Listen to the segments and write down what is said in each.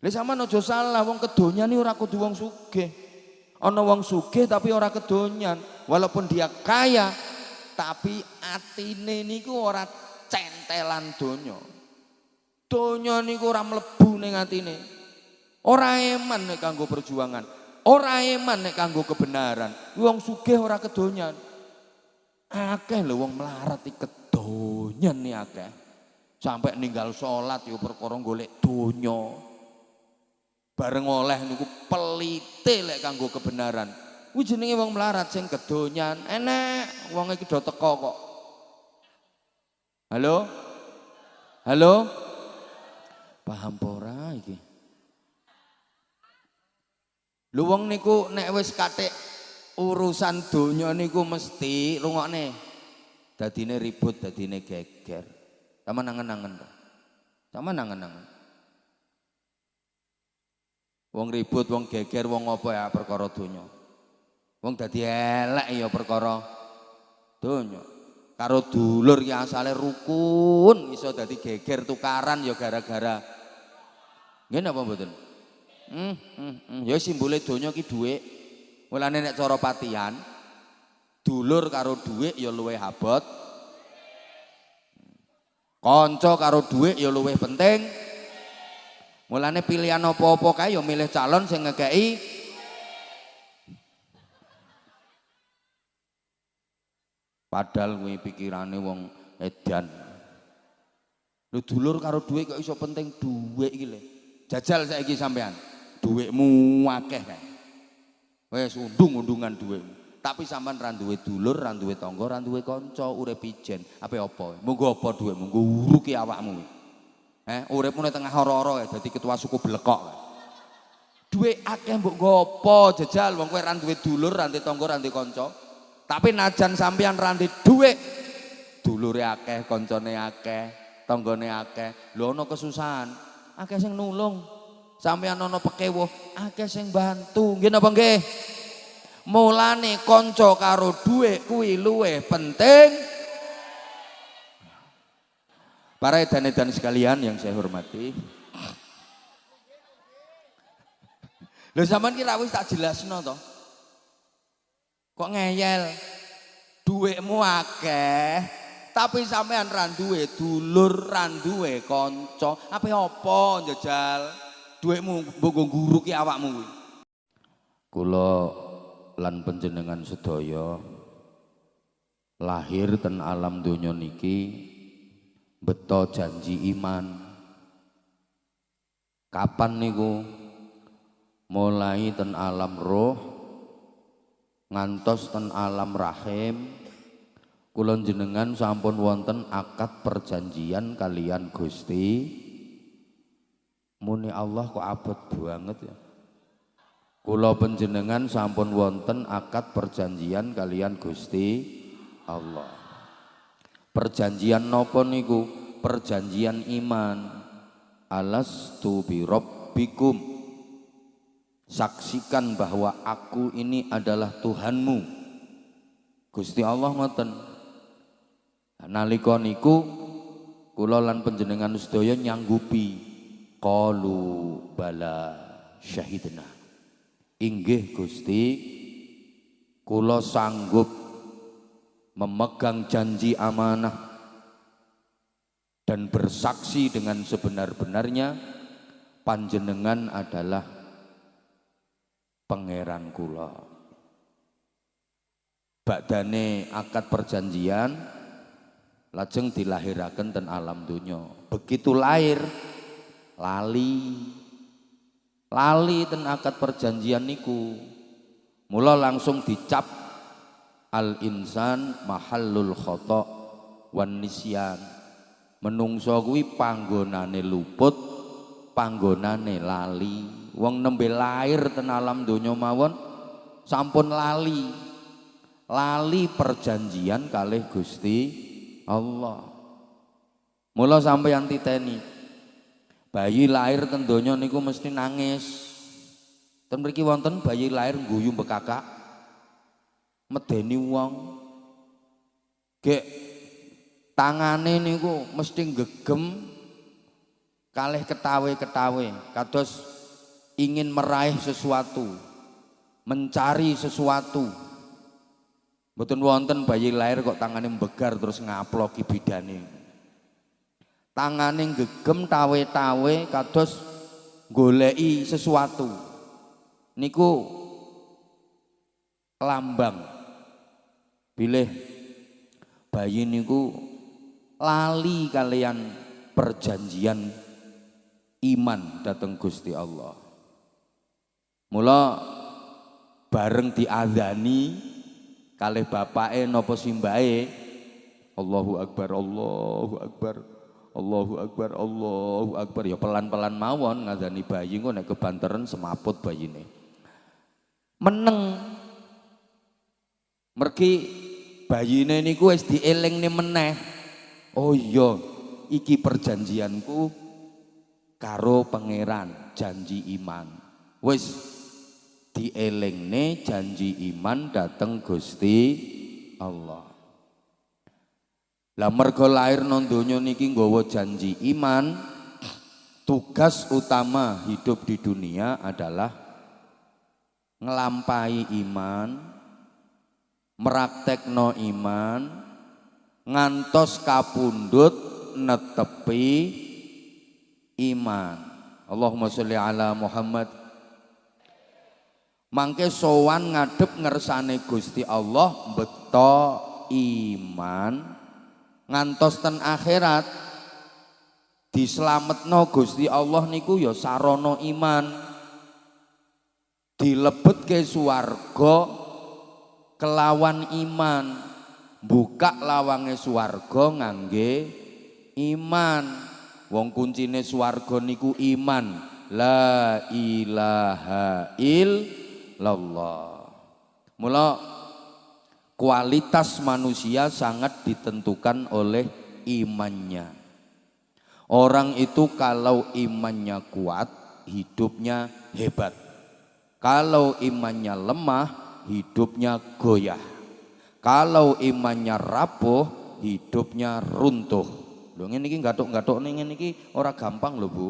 Lha sampean aja salah, wong kedonyan iki ora kudu wong sugih. Ana wong sugih tapi ora kedonyan, walaupun dia kaya tapi atine niku ora centelan donya. Donya niku ora mlebu ning atine. Ora eman nek kanggo perjuangan, ora eman nek kanggo kebenaran. Wong sugih ora kedonyan. Akeh lho wong melarat iki kedonyan nih akeh. Sampai ninggal salat yo perkara golek donya. Bareng oleh niku pelite lek kanggo kebenaran. Kuwi jenenge wong melarat sing kedonyan. Enek wong iki do teko kok. Halo? Halo? Paham ora iki? Lho wong niku nek wis kathik urusan donya niku mesti rungokne. Dadine ribut, dadine geger. Sama nangen-nangen to. Sama nangen-nangen. Wong ribut, wong geger, wong apa ya perkara donya. Wong dadi elek ya perkara donya. Karo dulur ki asale rukun iso dadi geger tukaran ya gara-gara. Nggih napa mboten? Ya simbole donya ki dhuwit. Mulane nek cara patihan dulur karo dhuwit ya luwih abot. Kanca karo dhuwit ya luwih penting. Mulane pilihan apa-apa kae ya milih calon sing ngekeki. Padahal kuwi pikirane wong edan. Lho dulur karo dhuwit kok iso penting dhuwit iki lho. Jajal saiki sampean. Dhuwitmu akeh kae. Wis undung-undungan dhuwitmu. Tapi sampean ra duwe dulur, ra duwe tangga, ra duwe kanca, urip ijen. Ape apa? Monggo apa dhuwitmu? Monggo uruki awakmu. Uripmu ning tengah ora-ora dadi ketua suku blekok. Duwe akeh mbok nggo apa jajal wong kowe ra duwe dulur, ra duwe tangga, ra duwe kanca. Tapi najan sampeyan ra duwe dhuwit, dulure akeh, kancane akeh, tanggane akeh. Lho ana kesusahan, akeh sing nulung. Sampeyan ana pekewuh, akeh sing bantu. Nggih napa nggih? Mulane kanca karo dhuwit kuwi luwih penting. Para edan-edan sekalian yang saya hormati. Lho sampean ki ra wis tak jelasno to. Kok ngeyel? Dhuwitmu akeh, tapi sampean ra duwe dulur, ra duwe kanca. Ape apa njajal? Dhuwitmu mbok guru ki awakmu kuwi. Kula lan panjenengan sedaya lahir ten alam donya niki beto janji iman. Kapan niku? Mulai ten alam roh ngantos ten alam rahim kula jenengan sampun wonten akad perjanjian kalian Gusti. Muni Allah kok abot banget ya. Kula panjenengan sampun wonten akad perjanjian kalian Gusti Allah. Perjanjian napa niku? Perjanjian iman. Alastu bi rabbikum. Saksikan bahwa aku ini adalah Tuhanmu. Gusti Allah ngoten. Nalika niku kula lan panjenengan sedaya nyanggupi qalu bala syahidna. Inggih Gusti, kula sanggup memegang janji amanah dan bersaksi dengan sebenar-benarnya panjenengan adalah pangeran kula. Badane akad perjanjian lajeng dilahiraken ten alam donya. Begitu lahir lali ten akad perjanjian niku. Mula langsung dicap al-insan mahallul khata' wan nisyan. Menungso kuwi panggonane luput, panggonane lali. Wong nembe lair ten alam donya mawon sampun lali. Lali perjanjian kalih Gusti Allah. Mula sampeyan titeni. Bayi lahir ten donya niku mesti nangis. Ten mriki wonten bayi lahir ngguyu bekakak. Medeni wong gek tangane niku mesti gegem kalih ketawe-ketawe kados ingin meraih sesuatu, mencari sesuatu. Mboten wonten bayi lahir kok tangane mbegar terus ngaploki bidane. Tangane gegem tawe-tawe kados goleki sesuatu. Niku lambang bilih bayi niku lali kalian perjanjian iman dateng Gusti Allah. Mula bareng diadzani kalih bapake napa simbake Allahu Akbar, Allahu Akbar, Allahu Akbar, Allahu Akbar, ya pelan-pelan mawon ngadani bayi kok nek kebanteren semaput bayine. Meneng mergi bayine niku wis dielingne meneh. Oh iya, iki perjanjianku karo pangeran, janji iman. Wis dielingne janji iman dateng Gusti Allah. Lah mergo lahir nang donya niki nggawa janji iman, tugas utama hidup di dunia adalah ngelampahi iman, meraktekno iman, ngantos kapundhut netepi iman. Allahumma sholli ala Muhammad. Mangke sowan ngadep ngersane Gusti Allah beto iman ngantos ten akhirat dislametno Gusti Allah niku ya sarana iman, dilebetke swarga kelawan iman, buka lawange swarga ngangge iman. Wong kuncine swarga niku iman, la ilaha illallah. Mula kualitas manusia sangat ditentukan oleh imannya. Orang itu kalau imannya kuat, hidupnya hebat. Kalau imannya lemah, hidupnya goyah. Kalau imannya rapuh, hidupnya runtuh. Lho ngene iki gathuk-gathuk ngene iki ora gampang lho, Bu.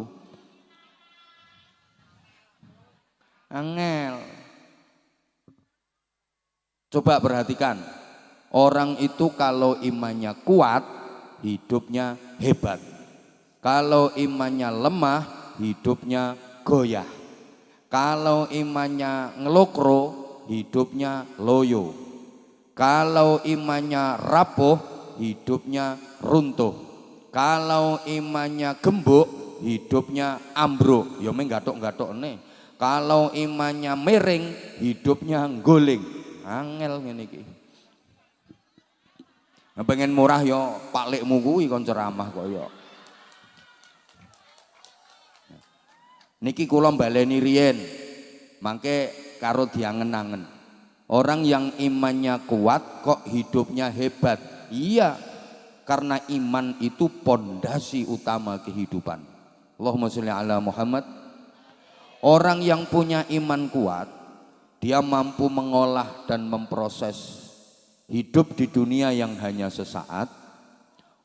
Angel. Coba perhatikan, orang itu kalau imannya kuat, hidupnya hebat. Kalau imannya lemah, hidupnya goyah. Kalau imannya ngelokro, hidupnya loyo. Kalau imannya rapuh, hidupnya runtuh. Kalau imannya gembuk, hidupnya ambruk. Ya meng gathuk-gathukne. Kalau imannya miring, hidupnya ngguling. Angel ngene iki. Nah, pengen murah ya paklikmu kuwi kon ceramah kok ya. Niki kula baleni riyen. Mangke karo diangen-angen. Orang yang imannya kuat kok hidupnya hebat. Iya. Karena iman itu pondasi utama kehidupan. Allahumma sholli ala Muhammad. Orang yang punya iman kuat, dia mampu mengolah dan memproses hidup di dunia yang hanya sesaat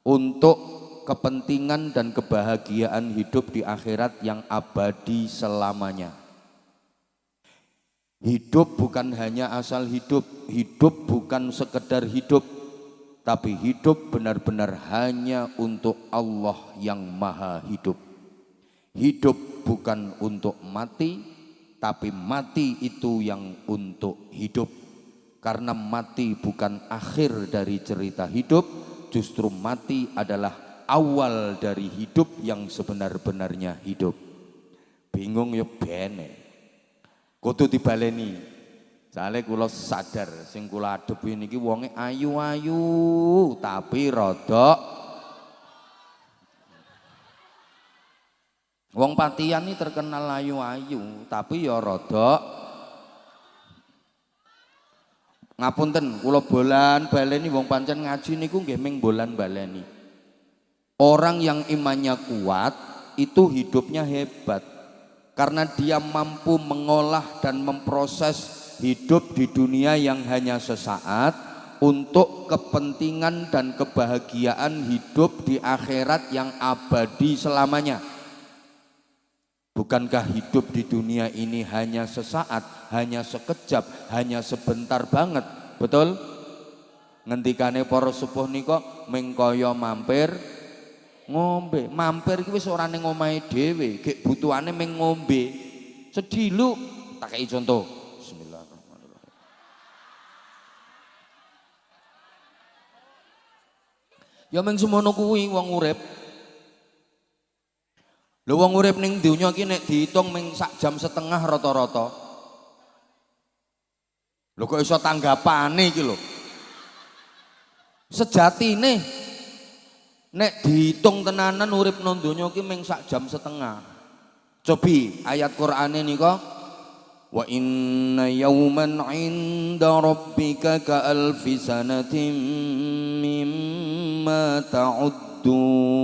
untuk kepentingan dan kebahagiaan hidup di akhirat yang abadi selamanya. Hidup bukan hanya asal hidup, hidup bukan sekedar hidup, tapi hidup benar-benar hanya untuk Allah yang maha hidup. Hidup bukan untuk mati, tapi mati itu yang untuk hidup. Karena mati bukan akhir dari cerita hidup, justru mati adalah awal dari hidup yang sebenar-benarnya hidup. Bingung ya bene. Kudu dibaleni. Soale kula sadar sing kula adepi niki wonge ayu-ayu tapi rodok. Wong Patian ini terkenal ayu-ayu tapi ya rodok. Ngapunten kula bolan baleni wong pancen ngaji niku nggih ming bolan baleni. Orang yang imannya kuat itu hidupnya hebat karena dia mampu mengolah dan memproses hidup di dunia yang hanya sesaat untuk kepentingan dan kebahagiaan hidup di akhirat yang abadi selamanya. Bukankah hidup di dunia ini hanya sesaat, hanya sekejap, hanya sebentar banget? Betul? Ngendikane para sepuh nika mengkaya mampir ngombe. Mampir ki wis ora ning omahe dhewe, gek butuhane meng ngombe. Sedilu tak kei contoh. Bismillahirrahmanirrahim. Ya meng semono kuwi wong urip. Lho wong urip ning donya iki nek diitung ming sak jam setengah rata-rata. Lho kok iso tanggapane iki lho. Sejatine nek diitung tenanan urip nang donya iki ming sak jam setengah. Cobi ayat Qur'ane nika wa inna yawman 'inda rabbika ka alfi sanatin mimma ta'uddun.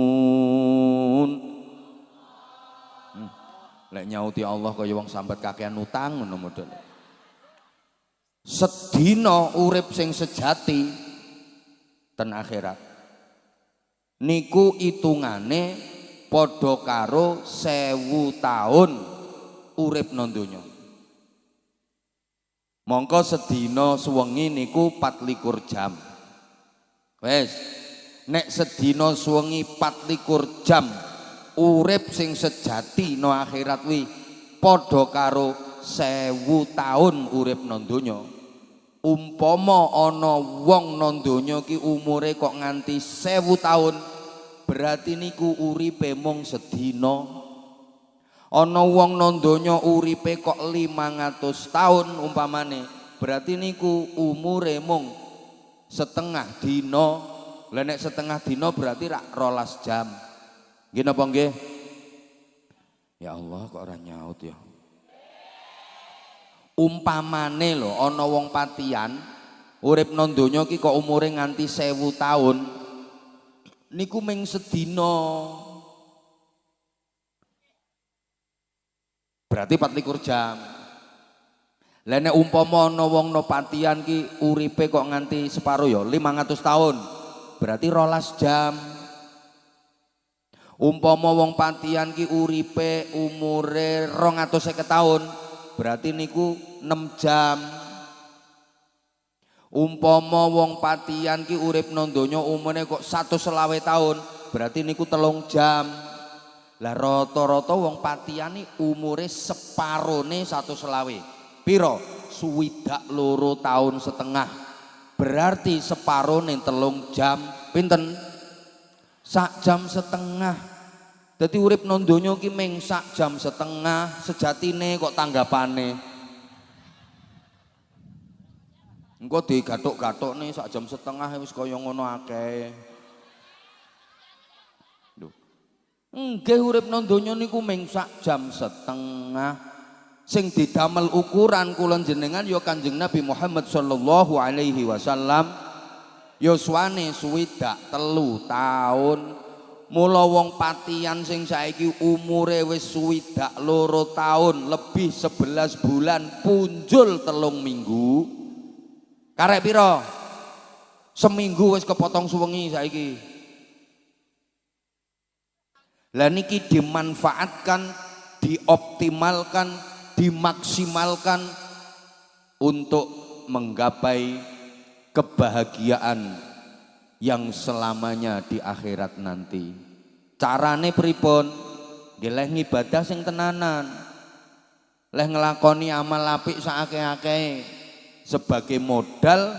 Lek nyauti Allah kaya wong sambat kakean utang ngono model. Sedina urip sing sejati ten akhirat niku itungane padha karo 1000 taun urip nang donya. Mongko sedina suwengi niku 24 jam. Wes, nek sedina suwengi 24 jam urip sing sejati no akhirat wi padha karo 1000 taun urip nang donya. Umpama ana wong nang donya ki umure kok nganti 1000 taun, berarti niku uripe mung sedina. Ana wong nang donya uripe kok 500 taun umpamane, berarti niku umure mung setengah dina. Lah nek setengah dina berarti rak 12 jam. Nggih napa nggih? Ya Allah kok ora nyaut ya. Umpamane lho ana wong patian urip nang donya ki kok umure nganti 1000 taun. Niku ming sedina. Berarti 24 jam. Lah nek umpama ana wong no patian ki uripe kok nganti separo ya 500 tahun. Berarti 12 jam. Umpama wong patian ki uripe umure 250 tahun, berarti niku 6 jam. Umpama wong patian ki urip nang donya umure kok 120 tahun, berarti niku 3 jam. Lah rata-rata wong patian iki umure separone 120. Piro? 62 tahun setengah. Berarti separone 3 jam. Pinten? Sak jam setengah. Dadi urip nang donya ki mung sak jam setengah, sejatine kok tanggapane. Engko digathuk-gathukne sak jam setengah wis kaya ngono akeh. Lho. Nggih urip nang donya niku mung sak jam setengah. Sing didamel ukuran kula jenengan ya Kanjeng Nabi Muhammad sallallahu alaihi wasallam. Yuswane 63 tahun. Mula wong patian sing saiki umure wis 62 tahun, lebih 11 bulan, punjul 3 minggu. Karek piro? Seminggu wis kepotong suwengi saiki. Lah niki dimanfaatkan, dioptimalkan, dimaksimalkan untuk menggapai kebahagiaan yang selamanya di akhirat nanti. Carane pripun? Nggih ngibadah sing tenanan. Leh nglakoni amal apik sakake-akeh sebagai modal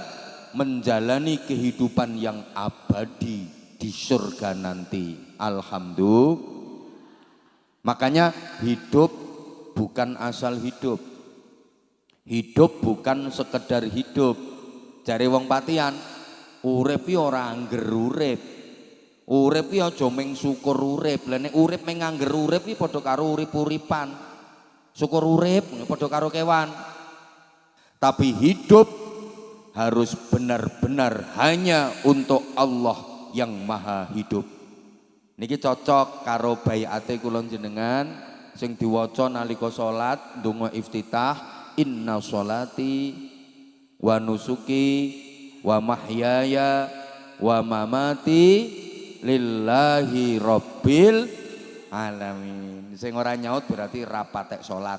menjalani kehidupan yang abadi di surga nanti. Alhamdulillah. Makanya hidup bukan asal hidup. Hidup bukan sekedar hidup. Jare wong patian, urip ya ora angger urip. Urip ya aja mung syukur urip. Lah nek urip mung angger urip iki padha karo urip-uripan. Syukur urip padha karo kewan. Tapi hidup harus benar-benar hanya untuk Allah yang Maha Hidup. Niki cocok karo baiate kula jenengan sing diwaca nalika salat ndonga iftitah, inna sholati wa nusuki wa mahyaya wa mamati lillahi rabbil alamin. Sing ora nyaut berarti rapatek salat.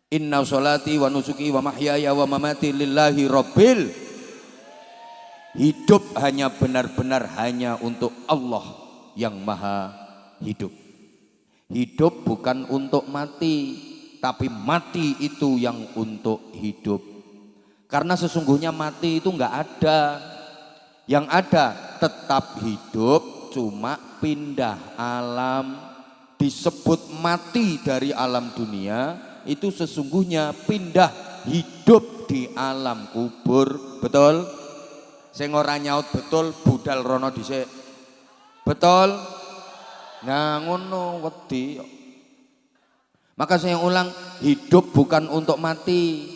Inna sholati wa nusuki wa mahyaya wa mamati lillahi rabbil. Hidup hanya benar-benar hanya untuk Allah yang maha hidup. Hidup bukan untuk mati, tapi mati itu yang untuk hidup. Karena sesungguhnya mati itu enggak ada. Yang ada tetap hidup, cuma pindah alam. Disebut mati dari alam dunia, itu sesungguhnya pindah hidup di alam kubur. Betul? Sing ora nyaut betul budal rono dhisik. Betul? Nah ngono wedi. Maka saya ulang, hidup bukan untuk mati.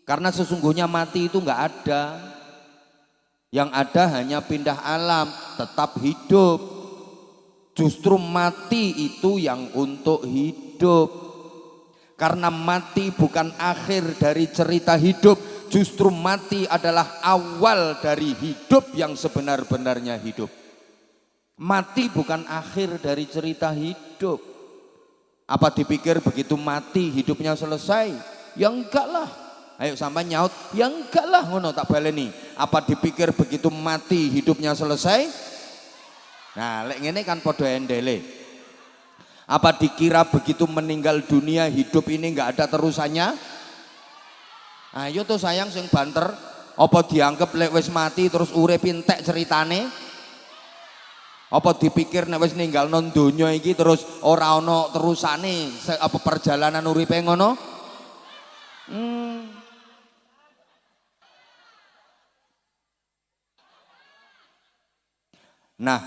Karena sesungguhnya mati itu enggak ada. Yang ada hanya pindah alam, tetap hidup. Justru mati itu yang untuk hidup. Karena mati bukan akhir dari cerita hidup, justru mati adalah awal dari hidup yang sebenar-benarnya hidup. Mati bukan akhir dari cerita hidup. Apa dipikir begitu mati hidupnya selesai? Ya enggak lah. Ayo sampai nyaut, ya enggak lah ngono tak baleni. Apa dipikir begitu mati hidupnya selesai? Nah, lek ngene kan podo endele. Apa dikira begitu meninggal dunia hidup ini enggak ada terusannya? Ayo tuh sayang sing banter, apa dianggap lek wis mati terus urip entek ceritane? Apa dipikir nek wis ninggalno donya iki terus ora ana terusane apa perjalanan uripe ngono? Nah,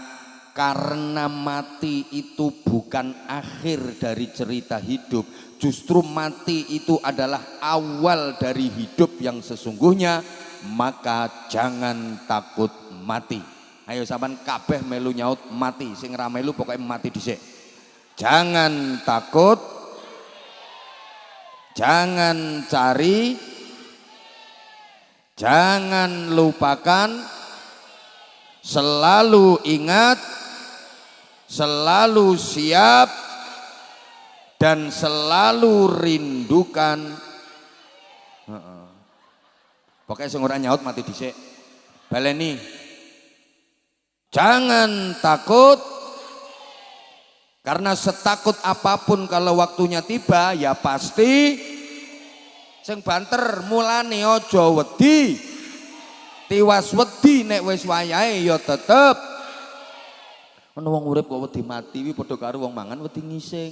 karena mati itu bukan akhir dari cerita hidup, justru mati itu adalah awal dari hidup yang sesungguhnya, maka jangan takut mati. Ayo sampean kabeh melu nyaut mati, sing ra melu pokoke mati dhisik. Jangan takut, jangan cari, jangan lupakan, selalu ingat, selalu siap, dan selalu rindukan. Pokoknya sing ora nyaut mati dhisik. Baleni. Jangan takut, karena setakut apapun kalau waktunya tiba ya pasti sing banter mulane aja wedi. Tiwas wedi nek wis wayahe ya tetep. Ana wong urip kok wedi mati kuwi padha karo wong mangan wedi ngising.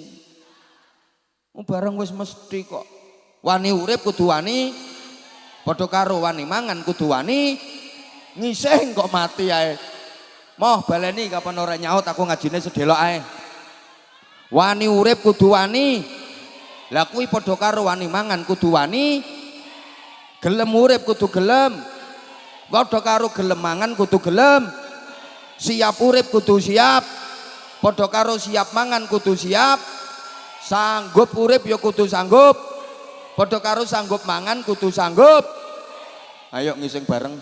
Bareng wis mesti kok. Wani urip kudu wani padha karo wani mangan kudu wani ngising kok mati ae. Moh baleni kapan ora nyaut aku ngajine sedelok ae. Wani urip kudu wani. Lah kuwi padha karo wani mangan kudu wani. Gelem urip kudu gelem. Padha karo gelem mangan kudu gelem. Siap urip kudu siap. Padha karo siap mangan kudu siap. Sanggup urip ya kudu sanggup. Padha karo sanggup mangan kudu sanggup. Ayo ngising bareng.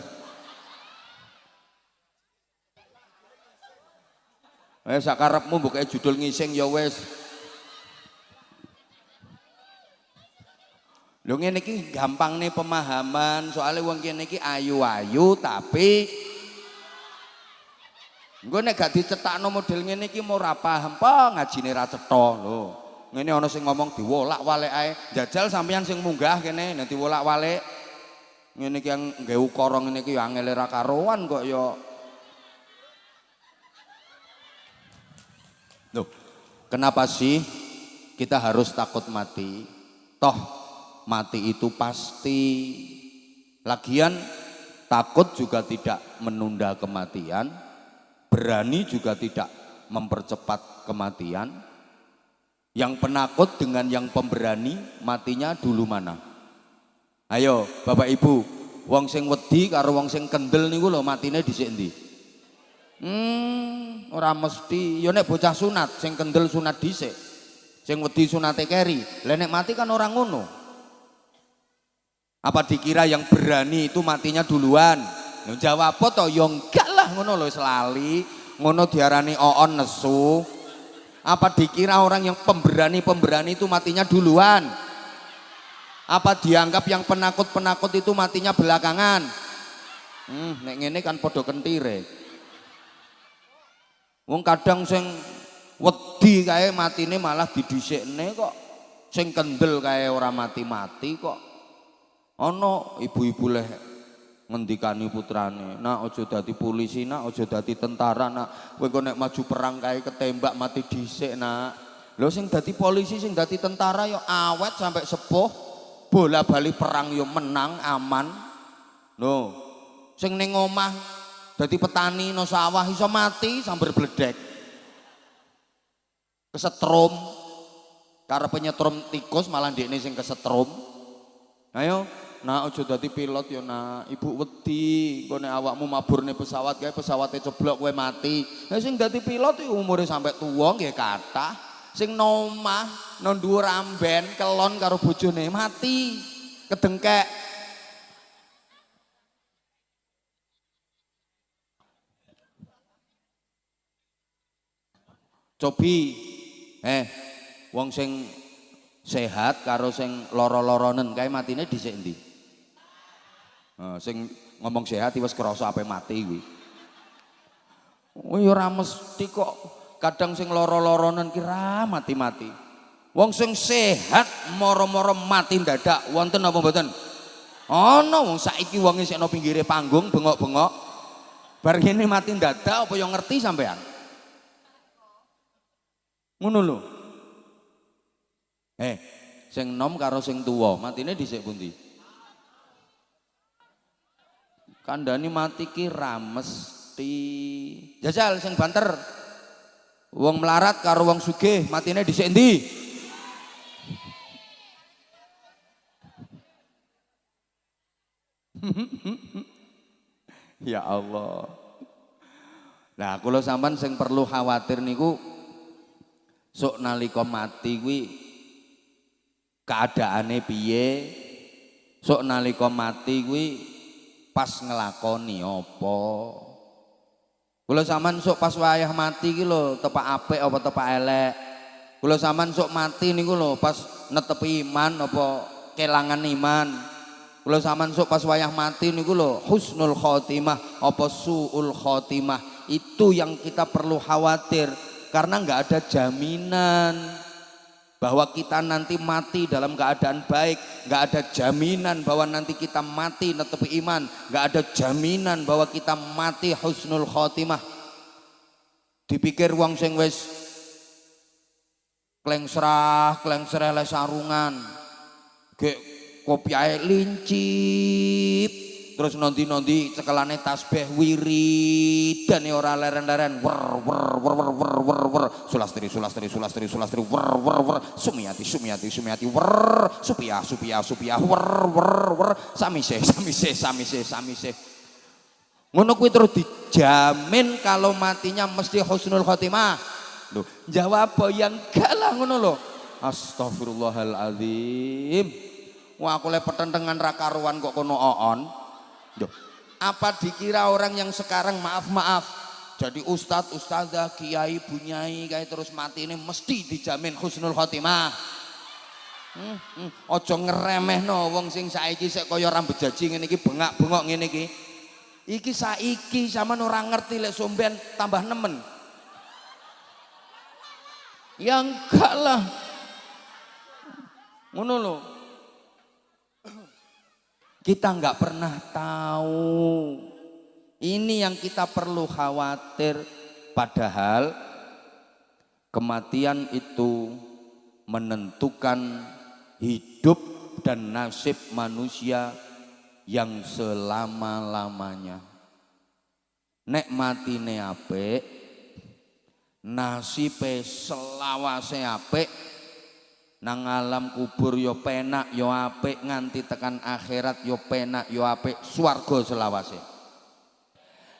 Sakarepmu bukae judul ngising ya wis. Lho ngene iki gampang nih pemahaman, soalnya wong kene iki ayu-ayu tapi engko nek gak dicetakno model ngene iki mau ora paham apa ngajine ra cetha lho. Ngene ana sing ngomong diwolak-walik ae. Jajal sampeyan sing munggah kene nanti wolak-walik. Ngene iki yang nggawe ukara ngene iki angel ra karuan kok ya. Loh, kenapa sih kita harus takut mati? Toh mati itu pasti. Lagian takut juga tidak menunda kematian, berani juga tidak mempercepat kematian. Yang penakut dengan yang pemberani matinya dulu mana? Ayo Bapak Ibu, wong sing wedi karo wong sing kendel niku lho matine dhisik endi? Ora mesti. Ya nek bocah sunat sing kendel sunat dhisik. Sing wedi sunate keri. Lah nek mati kan orang ngono. Apa dikira yang berani itu matinya duluan? Ya jawab to ya enggak lah ngono lho selali. Ngono diarani oon nesu. Apa dikira orang yang pemberani itu matinya duluan? Apa dianggap yang penakut itu matinya belakangan? Nek ngene kan podo kentire. Wong kadang sing wedi kae matine malah didhisikne kok. Sing kendel kae ora mati-mati kok. Ana ibu-ibu leh ngendikani putrane, "Nak aja dadi polisi, nak aja dadi tentara, nak. Kowe kok nek maju perang kae ketembak mati dhisik, nak." Lho sing dadi polisi, sing dadi tentara ya awet sampai sepuh, bola-bali perang ya menang aman. Lho, sing ning omah dadi petani no sawah iso mati sambar bledek. Kesetrum. Karep nyetrum tikus malah ndekne sing kesetrum. Ayo, nak aja dadi pilot ya nak. Ibu wedi engko nek awakmu maburne pesawat kae pesawate ceblok kowe mati. Lah sing dadi pilot iki umure sampai tuwa nggih kathah. Sing nomah nang dhuwur amben kelon karo bojone mati. Kedengkek. Cobi wong sing sehat karo sing loro-loronen kae matine dhisik endi? Sing ngomong sehat wis krasa ape mati kuwi. Oh ya ora mesti kok. Kadang sing loro-loronen ki ra mati-mati. Wong sing sehat moro-moro mati dadak wonten apa mboten? Ana wong saiki wong isih ana pinggire panggung bengok-bengok. Bar ngene mati dadak apa yang ngerti sampean? Ngono lho. Sing nom karo sing tuwa, matine dhisik pundi? Kandhani mati ki ra mesti. Jajal sing banter. Wong melarat karo wong sugih, matine dhisik endi? Ya Allah. Nah, kula sampean sing perlu khawatir niku sok nalika mati kuwi keadaane piye, sok nalika mati kuwi pas ngelakoni apa. Kula sampean sok pas wayah mati ki lho tepak apik apa tepak elek. Kula sampean sok mati niku lho pas netepi iman apa kelangan iman. Kula sampean sok pas wayah mati niku lho husnul khotimah apa suul khotimah. Itu yang kita perlu khawatir. Karena nggak ada jaminan bahwa kita nanti mati dalam keadaan baik, nggak ada jaminan bahwa nanti kita mati netepi iman, nggak ada jaminan bahwa kita mati husnul khotimah. Dipikir wong sing wis klengsrah le sarungan, gek kopiahe lincip. Terus nondi cekelane tasbih wiridan ora leren-leren wer sulastri wer sumiati wer supiah wer samisih. Ngono kuwi terus dijamin kalau matinya mesti husnul khotimah. Lho, jawab yang enggak lah ngono lho. Astagfirullahaladzim. Wah aku le petentengan ra karuan kok kono oon. Duh, apa dikira orang yang sekarang maaf jadi ustadz, ustadzah, kiai, bunyai kayak terus mati ini mesti dijamin husnul khotimah. Ojo ngeremeh no wong sing saiki sik kaya rambut jaji ngene iki bengak-bengok ngene iki. Iki saiki sampean ora ngerti lek somben tambah nemen. Ya enggak lah. Ngono lho. Kita nggak pernah tahu. Ini yang kita perlu khawatir. Padahal kematian itu menentukan hidup dan nasib manusia yang selama-lamanya. Nek matine apik, nasibe selawase apik. Nang alam kubur yo penak yo apik nganti tekan akhirat yo penak yo apik swarga selawase.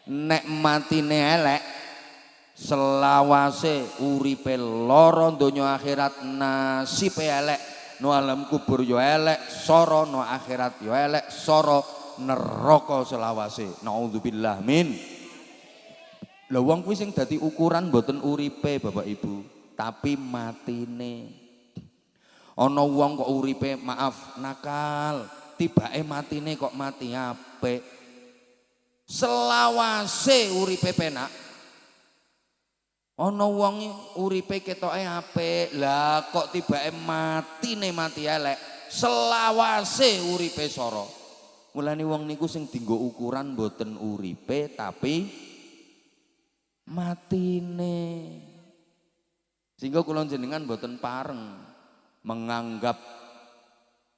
Nek matine elek selawase uripe lara donya akhirat nasibe elek no alam kubur yo elek soro no akhirat yo elek soro neraka selawase. Naudzubillah min. Lha wong kuwi sing dadi ukuran mboten uripe Bapak Ibu, tapi matine. Ana wong kok uripe maaf nakal, tibake matine kok mati apik. Selawase uripe penak. Ana wong uripe ketoke apik, lah kok tibake matine mati elek. Selawase uripe sara. Mulane wong niku sing dienggo ukuran mboten uripe tapi matine. Sehingga kula jenengan mboten pareng menganggap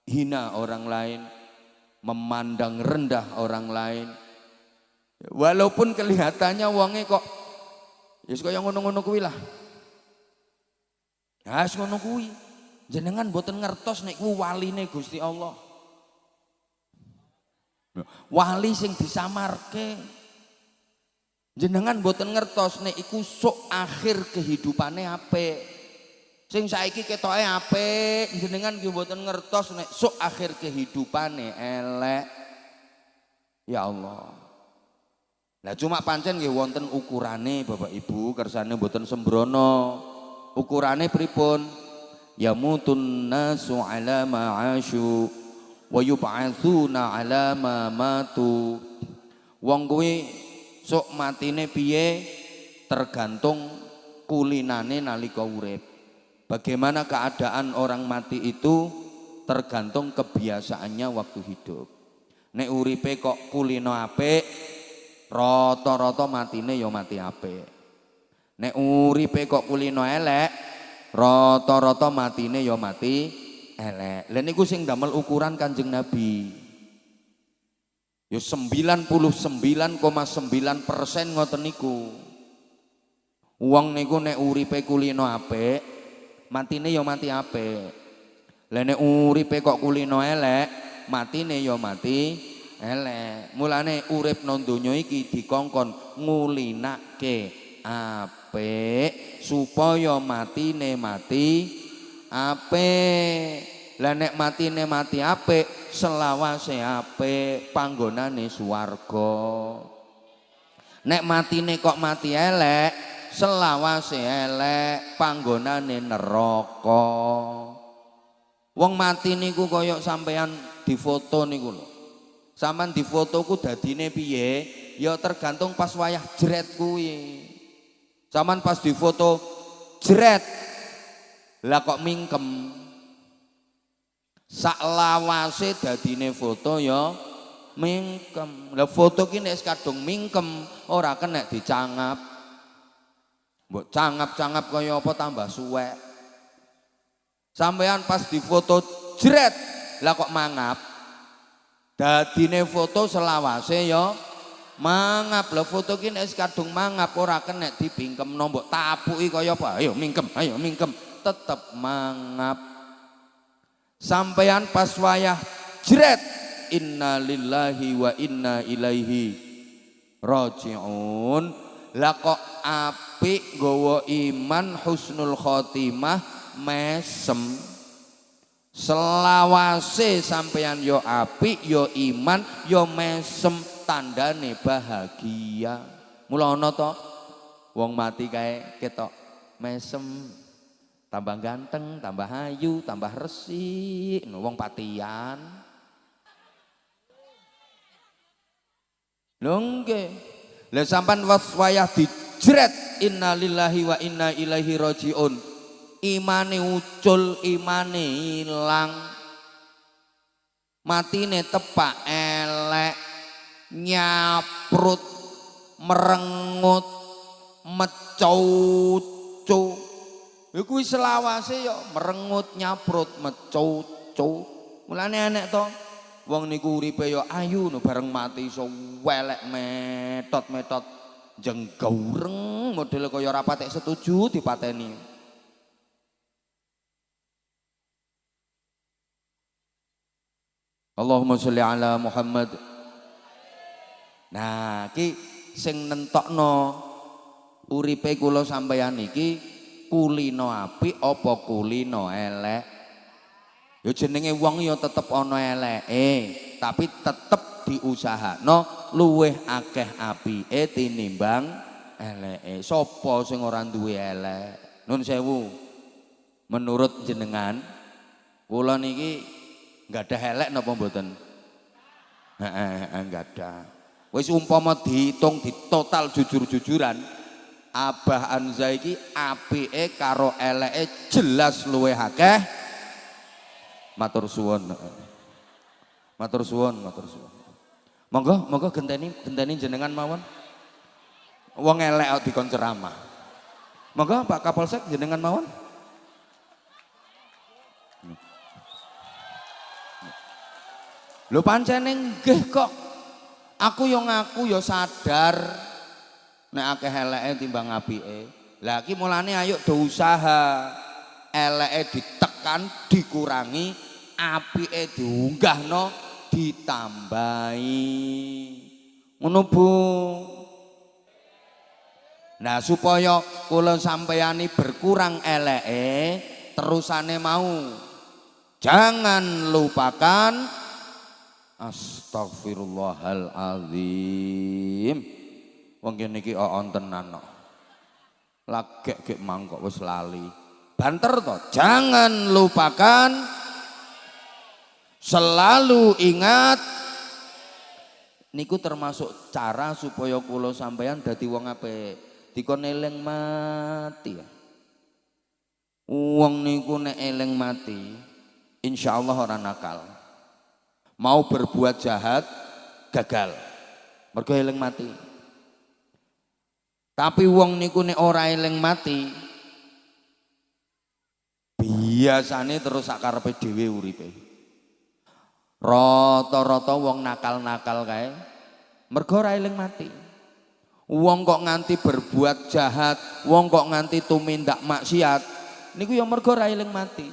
hina orang lain, memandang rendah orang lain. Walaupun kelihatannya wonge kok ya kaya ngono-ngono kuwi lah. Ya wis ngono kuwi. Jenengan mboten ngertos nek kuwi waline Gusti Allah. Wali sing disamarke. Jenengan mboten ngertos nek iku sok akhir kehidupane apik. Sing saiki ketoke apik, jenengan nggih mboten ngertos nek sok akhir kehidupane elek. Ya Allah. Nah cuma pancen nggih wonten ukurane Bapak Ibu, kersane mboten sembrono. Ukurane pripun? Yamutun nasu ala ma'asyu wa yub'atsuna ala ma matu. Wong kuwi sok matine piye tergantung kulinane nalika urip. Bagaimana keadaan orang mati itu tergantung kebiasaannya waktu hidup. Nek uripe kok kulino apik, rata-rata matine ya mati apik. Nek uripe kok kulino elek, rata-rata matine ya mati elek. Lha niku sing damel ukuran Kanjeng Nabi. Ya 99,9% ngoten niku. Wong niku nek uripe kulino apik, matine ya mati apik. Lah nek uripe kok kulino elek, matine ya mati elek. Mulane urip nang donya iki dikongkon ngulinake apik supaya matine mati apik. Lah nek matine mati apik, selawase apik, panggonane swarga. Nek matine kok mati elek, selawase elek, panggonane neraka. Wong mati niku kaya sampean difoto niku lho. Sampean difoto ku dadine piye? Ya tergantung pas wayah jret kuwi. Sampean pas difoto jret, lah kok mingkem. Sak lawase dadine foto ya mingkem. Lah foto ki nek kadung mingkem ora kena dicangap. Mbok cangap-cangap kaya apa tambah suwek. Sampean pas difoto jret lah kok mangap. Dadine foto selawase ya mangap. Lah foto ki nek kadung mangap ora kena dipingkemno mbok tapuki kaya apa. Ayo mingkem, tetep mangap. Sampeyan pas wayah jret inna lillahi wa inna ilaihi raji'un. Lah kok apik nggawa iman husnul khotimah mesem. Selawase sampeyan yo apik yo iman yo mesem, tandane bahagia. Mula ana to wong mati kae ketok mesem. Tambah ganteng, tambah ayu, tambah resik, wong patian. Lho nggih. Lah sampean wayah dijret innalillahi wa inna ilaihi rajiun. Imane ucul, imane ilang. Matine tepak elek, nyaprut, merengut, mecucu. Ya kuwi selawase ya merengut, nyaprut, mecucu. Mulane enek to wong niku uripe ya ayu no bareng mati iso welek metot-metot jenggaureng model kaya ora patek setuju dipateni. Allahumma sholli ala Muhammad. Nah, ki sing nentokno uripe kula sampeyan iki kulino apik apa kulino elek. Ya jenenge wong ya tetep ana eleke, tapi tetep diusahakno luweh akeh apike tinimbang eleke. Sapa sing ora duwe elek? Nun sewu. Menurut jenengan kula niki enggak ada elek napa mboten? Enggak ada. Wis umpama dihitung di total jujur-jujuran, Abah Anza iki apike karo eleke jelas luwih akeh. Matur suwun. Matur suwun, matur suwun. Monggo genteni jenengan mawon. Wong elek kok dikon ceramah. Monggo Pak Kapolsek jenengan mawon. Lho pancene nggih kok. Aku yo ngaku yo sadar nek akeh eleke timbang apike. Lah iki mulane ayo do usaha. Eleke ditekan, dikurangi, apike diunggahno, ditambahi. Ngono Bu. Nah supaya kula sampeyani berkurang eleke, terusane mau jangan lupakan astagfirullahaladzim. Wong kene iki oon tenan kok. Lagek mangkok wis lali. Banter to, jangan lupakan, selalu ingat. Niku termasuk cara supaya kula sampeyan dadi wong apik. Dikon eling mati. Wong niku nek eling mati, insyaallah ora nakal. Mau berbuat jahat gagal. Mergo eling mati. Tapi wong niku nek ora eling mati, biasane terus sakarepe dhewe uripe. Rata-rata wong nakal-nakal kae mergo ora eling mati. Wong kok nganti berbuat jahat, wong kok nganti tumindak maksiat, niku ya mergo ora eling mati.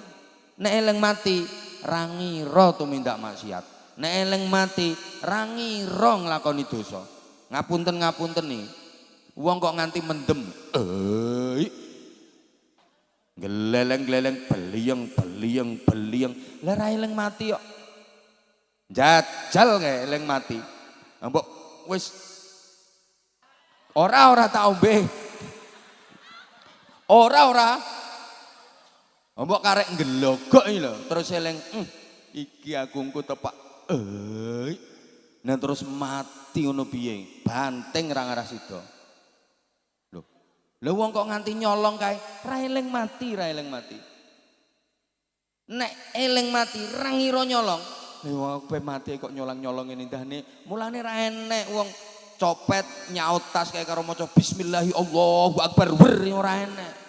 Nek eling mati, ra ngira tumindak maksiat. Nek eling mati, ra ngira nglakoni dosa. Ngapunten nih. Wong kok nganti mendem. Geleleng-geleleng beliang. Lah ra eling mati kok. Jajal kae eling mati. Mbok wis ora tak ombe. Ora. Mbok karek ngelogok iki lho, terus eling iki aku engko tepak. Nah terus mati ngono piye? Banting ra ngarah sida. Lho. Lha wong kok nganti nyolong kae, ra eling mati. Nek eling mati ra ngira nyolong. Lha wong aku mati kok nyolong-nyolong ngene ndahne. Mulane ra enek wong copet nyaut tas kayak karo maca bismillahi Allahu akbar ora enek.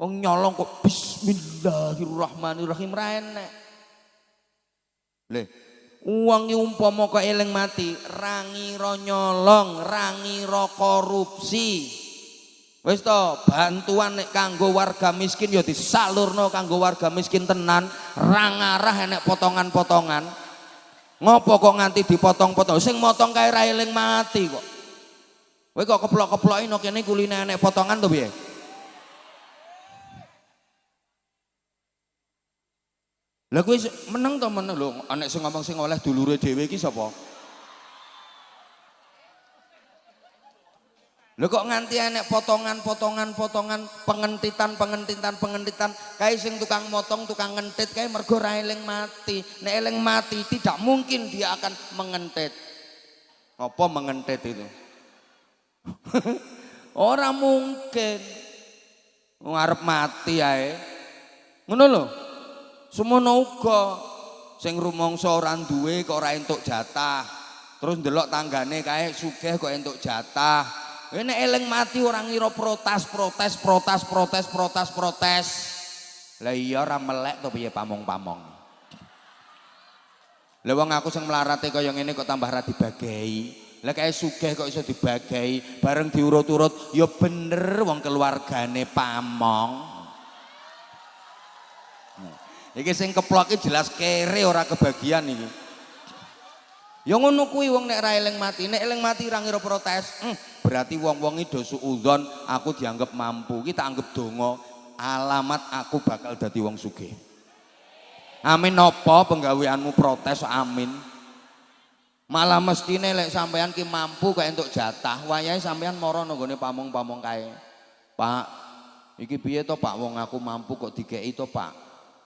Wong nyolong kok bismillahirrahmanirrahim ra enek. Lho, wong iki umpama kok eling mati, ra ngira nyolong, ra ngira korupsi. Wis to, bantuan nek kanggo warga miskin ya disalurno kanggo warga miskin tenan, ra ngarah enek potongan-potongan. Ngopo kok nganti dipotong-potong? Sing motong kae ra eling mati kok. Kowe kok keplok-keploki no kene kuline enek potongan to piye? Lah kowe meneng to meneng lho, anek sing ngomong sing oleh dulure dhewe iki sapa? Lho kok nganti enek potongan, pengentitan, kae sing tukang motong, tukang ngentit kae mergo ra eling mati. Nek eling mati tidak mungkin dia akan mengentit. Apa mengentit itu? Ora mungkin. Wong arep mati ae. Ngono lho. Semono uga sing rumangsa ora duwe kok ora entuk jatah. Terus ndelok tanggane kae sugih kok entuk jatah. Nek eling mati orang ngira protes. Lah iya ora melek to piye pamong-pamong. Lah wong aku sing melarate kaya ngene kok tambah ra dibagi. Lah kae sugih kok iso dibagi, bareng diurut-urut ya bener wong keluargane pamong. Iki sing keplok iki jelas kere ora kebagian iki. Ya ngono kuwi wong nek ra eling mati, nek eling mati ra ngira protes. Berarti wong-wong iki do suudzon, aku dianggap mampu. Kita anggap donga, alamat aku bakal dadi wong sugih. Amin. Napa penggaweanmu protes? Amin. Malah mestine lek sampean ki mampu kae entuk jatah, wayahe sampean mara nggone pamong-pamong kae. Pak, iki piye to Pak, wong aku mampu kok dikeki to Pak.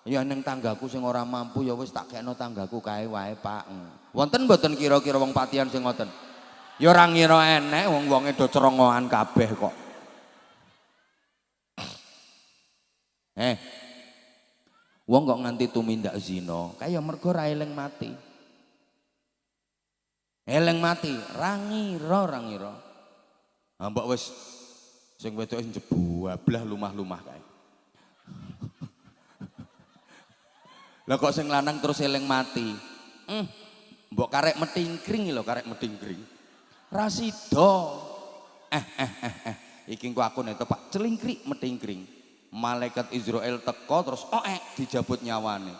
Ya ning tanggaku sing ora mampu ya wis tak kekno tanggaku kae wae Pak. Wonten mboten kira-kira wong patian sing ngoten? Ya ora ngira enek wong-wonge do cerongohan kabeh kok. Wong kok nganti tumindak zina, kaya mergo ra eling mati. Eling mati, ra ngira. Ah mbok wis sing wedoke njebablah lumah-lumah kae. Lah kok sing lanang terus eling mati. Mbok karek metingkring lho, karek metingkring. Ra sida. Iki engko aku nek Pak celingkrik metingkring. Malaikat Israel teko terus dijabut nyawane.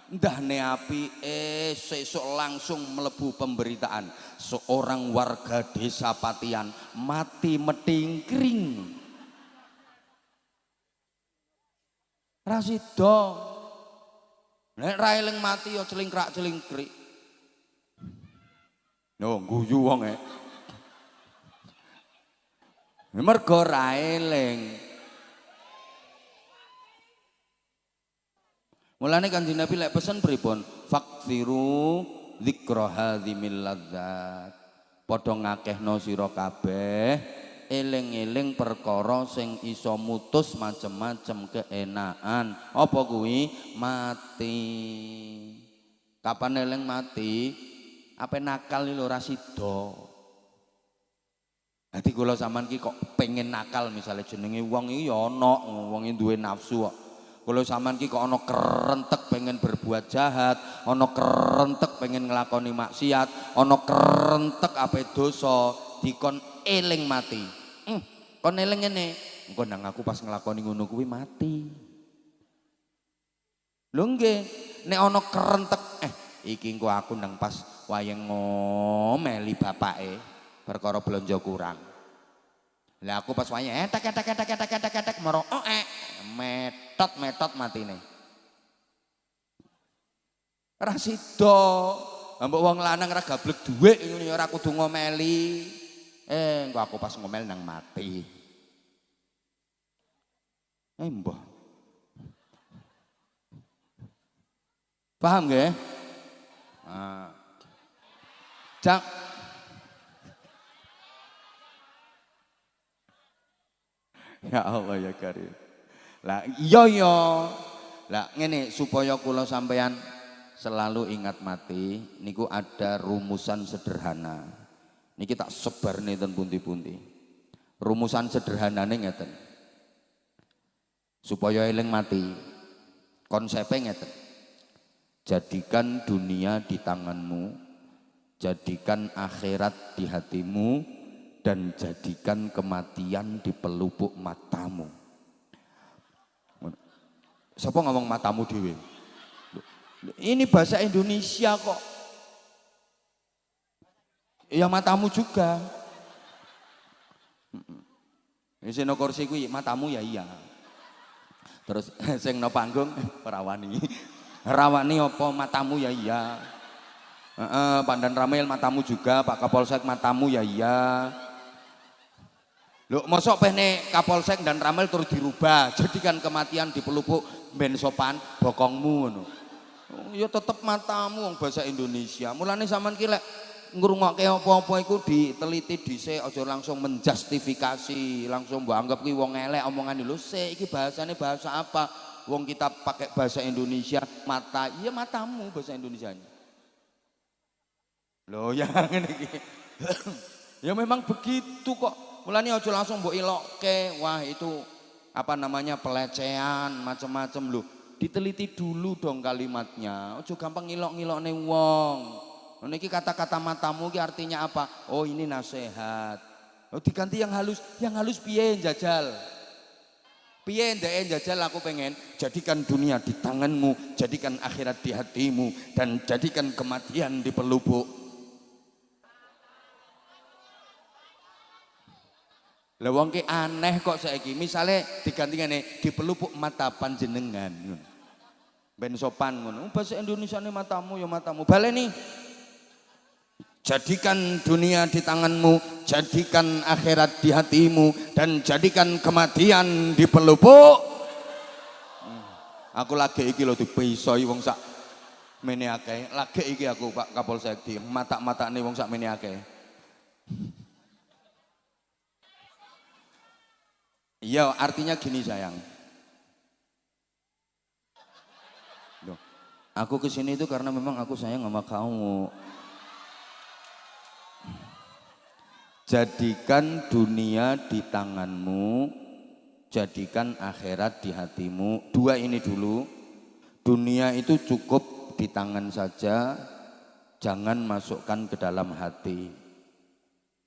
Ndahne apike sesuk langsung mlebu pemberitaan seorang warga desa Patian mati metingkring. Ra sida. Nek ra eling mati ya celingkrak-celingkrik. No guyu wong mergo ra eling. Mulane Kanjeng Nabi lek pesen pripun? Fakfiru dzikra hadzimil ladzat. Padha ngakehno sira kabeh eling-eling perkara sing iso mutus macem-macem keenaan. Apa kuwi? Mati. Kapan eling mati? Ape nakal lho ora sida. Dadi kula sampean ki kok pengen nakal misalnya jenenge wong iki ya ana wong duwe nafsu kok. Kalau sampean ki kok ana kerentek pengen berbuat jahat, ana kerentek pengen nglakoni maksiat, ana kerentek ape dosa, dikon eling mati. Kon eling ngene, engko nang aku pas nglakoni ngono kuwi mati. Lho nggih, nek ana kerentek iki engko aku nang pas wayang ngomeli bapake perkara blanja kurang. Lah aku pas wayang tek moro metot matine. Ra sida. Mbok wong lanang ra gablek dhuwit ngono ya ora kudu ngomeli. Engko aku pas ngomel nang mati. Mbah. Paham nggih? Cak ya Allah ya Karim. Lah iya. Lah ngene supaya kula sampean selalu ingat mati niku ada rumusan sederhana. Niki tak sebarne ten pundi-pundi. Rumusan sederhanane ngeten. Supaya eling mati. Konsepnya ngeten. Jadikan dunia di tanganmu, jadikan akhirat di hatimu, dan jadikan kematian di pelupuk matamu. Siapa ngomong matamu dewe? Ini bahasa Indonesia kok. Ya matamu juga. Sing no kursi kuwi matamu ya iya. Terus sing no panggung rawani. Rawani apa matamu ya iya. Pandan Ramil matamu juga, Pak Kapolsek matamu ya iya. Loh, mosok pene Kapolsek dan Ramil terus dirubah, jadikan kematian di pelupuk ben sopan bokongmu ngono. Ya tetep matamu wong bahasa Indonesia. Mulane sampean ki lek ngrungokke apa-apa iku diteliti dhisik, aja langsung menjustifikasi, langsung mbok anggap ki wong elek omongane lho sik iki bahasane bahasa apa? Wong kita pakai bahasa Indonesia, mata, iya matamu bahasa Indonesianya. Loh ya ngene iki. Ya memang begitu kok. Mulane aja langsung mbok ilokke, wah itu apa namanya pelecehan macam-macam lho. Diteliti dulu dong kalimatnya. Aja gampang ngilok-ngilokne wong. Niki kata-kata matamu ki artinya apa? Oh ini nasihat. Oh diganti yang halus. Yang halus piye jajal? Piye ndeke jajal aku pengen jadikan dunia di tanganmu, jadikan akhirat di hatimu, dan jadikan kematian di pelupuk. Lah wong ki aneh kok saiki. Misale diganti ngene, di pelupuk mata panjenengan. Ben sopan ngono. Bahasa Indonesiane matamu ya matamu. Baleni. Jadikan dunia di tanganmu, jadikan akhirat di hatimu, dan jadikan kematian di pelupuk. Aku lagi iki lho dipisoi wong sak mene akeh. Lagi iki aku Pak Kapolsek di mata-matane wong sak mene akeh. Iya, artinya gini sayang. Loh, aku kesini itu karena memang aku sayang sama kamu. Jadikan dunia di tanganmu, jadikan akhirat di hatimu. Dua ini dulu. Dunia itu cukup di tangan saja, jangan masukkan ke dalam hati.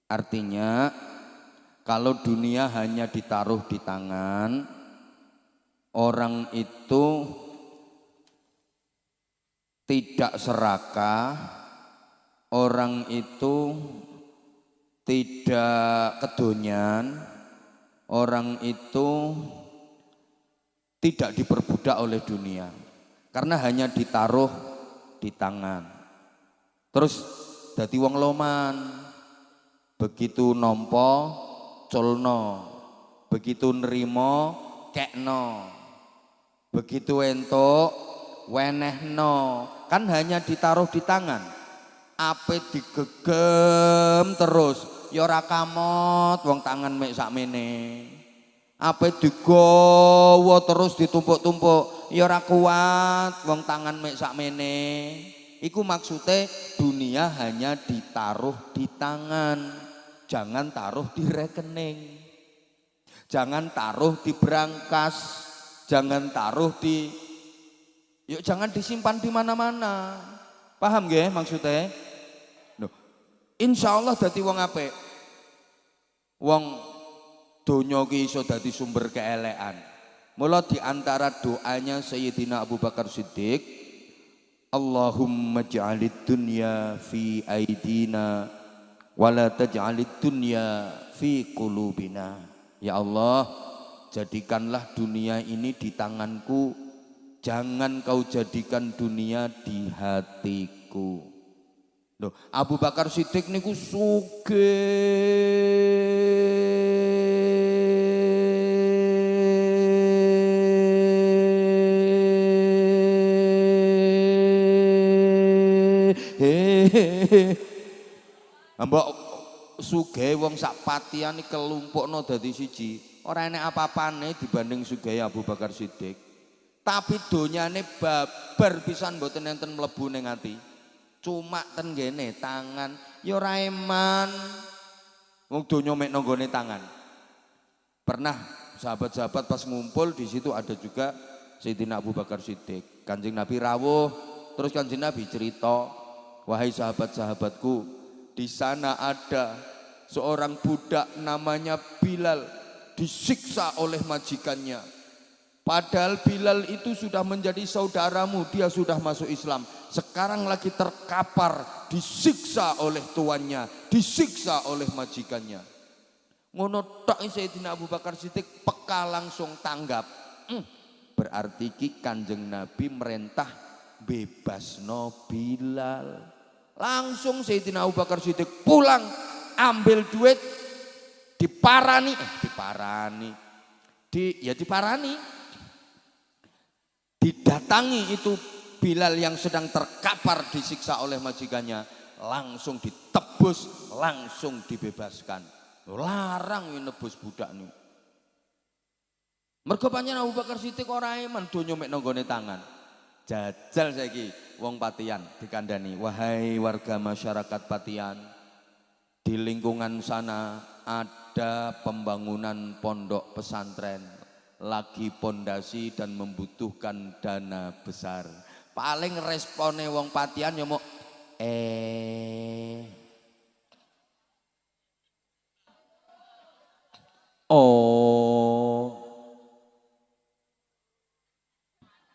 Artinya kalau dunia hanya ditaruh di tangan, orang itu tidak serakah, orang itu tidak kedonyan, orang itu tidak diperbudak oleh dunia karena hanya ditaruh di tangan. Terus dadi wong loman, begitu nompo culno, begitu nerimo kekno, begitu entuk wenehno, kan hanya ditaruh di tangan. Ape digegem terus ya ora kamot wong tangan mek sakmene. Ape digawa terus ditumpuk-tumpuk ya ora kuat wong tangan mek sakmene. Iku maksude dunia hanya ditaruh di tangan, jangan taruh di rekening, jangan taruh di brankas, jangan taruh di, yuk jangan disimpan di mana-mana. Paham nggih maksudnya? Insya Allah dadi wong apik. Wong donya ki iso dadi sumber keelekan. Mula di antara doanya Sayyidina Abu Bakar Siddiq, Allahumma ja'alid dunya fi aidina wala taj'alid dunya fi qulubina. Ya Allah, jadikanlah dunia ini di tanganku, jangan kau jadikan dunia di hatiku. Loh, Abu Bakar Siddiq niku sugih. Mbok sugih wong sak patian iki kelumpukno dadi siji. Ora enek apa-apane dibanding sugih Abu Bakar Siddiq. Tapi donyane babar pisan mboten enten mlebu ning ati. Cuma ten gene tangan ya ora eman. Wong donya mek nanggone tangan. Pernah sahabat-sahabat pas ngumpul di situ ada juga Sayyidina Abu Bakar Siddiq. Kanjeng Nabi rawuh, terus Kanjeng Nabi cerita, "Wahai sahabat-sahabatku, di sana ada seorang budak namanya Bilal disiksa oleh majikannya. Padahal Bilal itu sudah menjadi saudaramu, dia sudah masuk Islam. Sekarang lagi terkapar, disiksa oleh tuannya, disiksa oleh majikannya." Ngono tok Sayyidina Abu Bakar Siddiq peka langsung tanggap. Berarti ki Kanjeng Nabi merintah bebasno Bilal. Langsung Sayyidina Abu Bakar Siddiq pulang, ambil duit, diparani, didatangi itu Bilal yang sedang terkapar disiksa oleh majikannya, langsung ditebus, langsung dibebaskan. Larang nebus budak nih. Mergo pancen Abu Bakar Siddiq ora eman donya mek nanggone tangan. Jajal saiki wong Patian dikandani, wahai warga masyarakat Patian, di lingkungan sana ada pembangunan pondok pesantren, lagi pondasi dan membutuhkan dana besar. Paling responnya wong Patian ya mau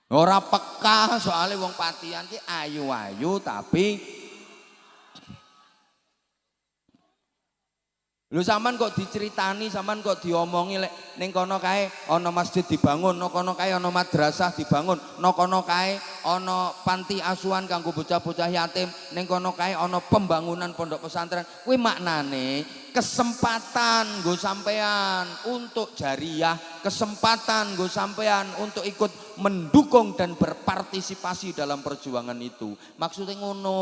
ora peka, soalnya wong Patian ki ayu-ayu tapi lu sampean kok diceritani, sampean kok diomongi lek ning kono kae ana masjid dibangun, nang kono kae ana madrasah dibangun, nang kono kae ana panti asuhan kanggo bocah-bocah yatim, ning kono kae ana pembangunan pondok pesantren. Kuwi maknane kesempatan nggo sampean untuk jariah, kesempatan nggo sampean untuk ikut mendukung dan berpartisipasi dalam perjuangan itu. Maksudnya ngono.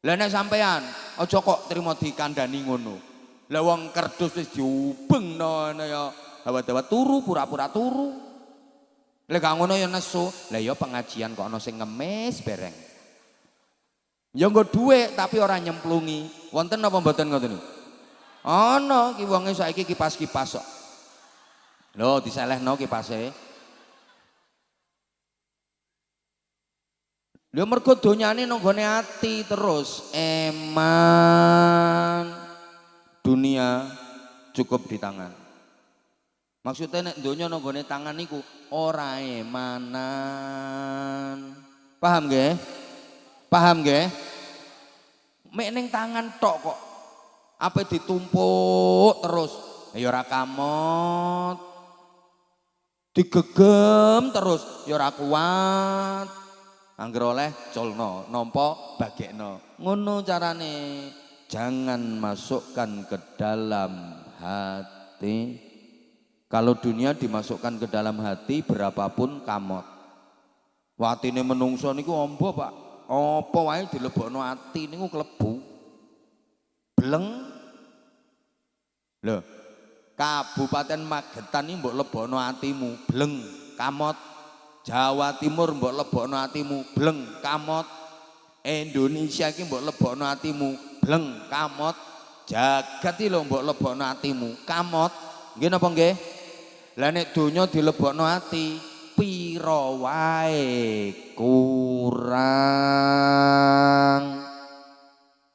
Lah nek sampean aja kok trimo dikandani ngono. Lah wong kerdus wis diubengno ya dawet-dawet turu pura-pura turu. Lek gak ngono ya nesu. Lah ya pengajian kok ana sing ngemis bereng. Ya nggo dhuwit tapi ora nyemplungi. Wonten apa mboten ngoten niku? Ana ki wonge saiki kipas-kipas kok. Lho diselehno kipase. Lho mergo donyane nang gone ati terus eman. Dunia cukup di tangan. Maksudnya nek donya nang gone tangan niku ora emanan. Paham nggih? Paham nggih? Mek ning tangan tok kok. Apa ditumpuk terus. Ya ora kamot. Digegem terus ya ora kuat. Angger oleh colno, nampa bagekno. Ngono carane. Jangan masukkan ke dalam hati. Kalau dunia dimasukkan ke dalam hati berapapun kamot. Watine menungso niku ombo Pak. Apa wae dilebokno ati niku klebu. Bleng. Lho, Kabupaten Magetan iki mbok lebokno atimu, bleng, kamot. Jawa Timur mbok lebokno atimu, bleng, kamot. Indonesia iki mbok lebokno atimu, bleng, kamot. Jagat iki lho mbok lebokno atimu, kamot. Nggih napa nggih? Lah nek donya dilebokno ati pira wae kurang.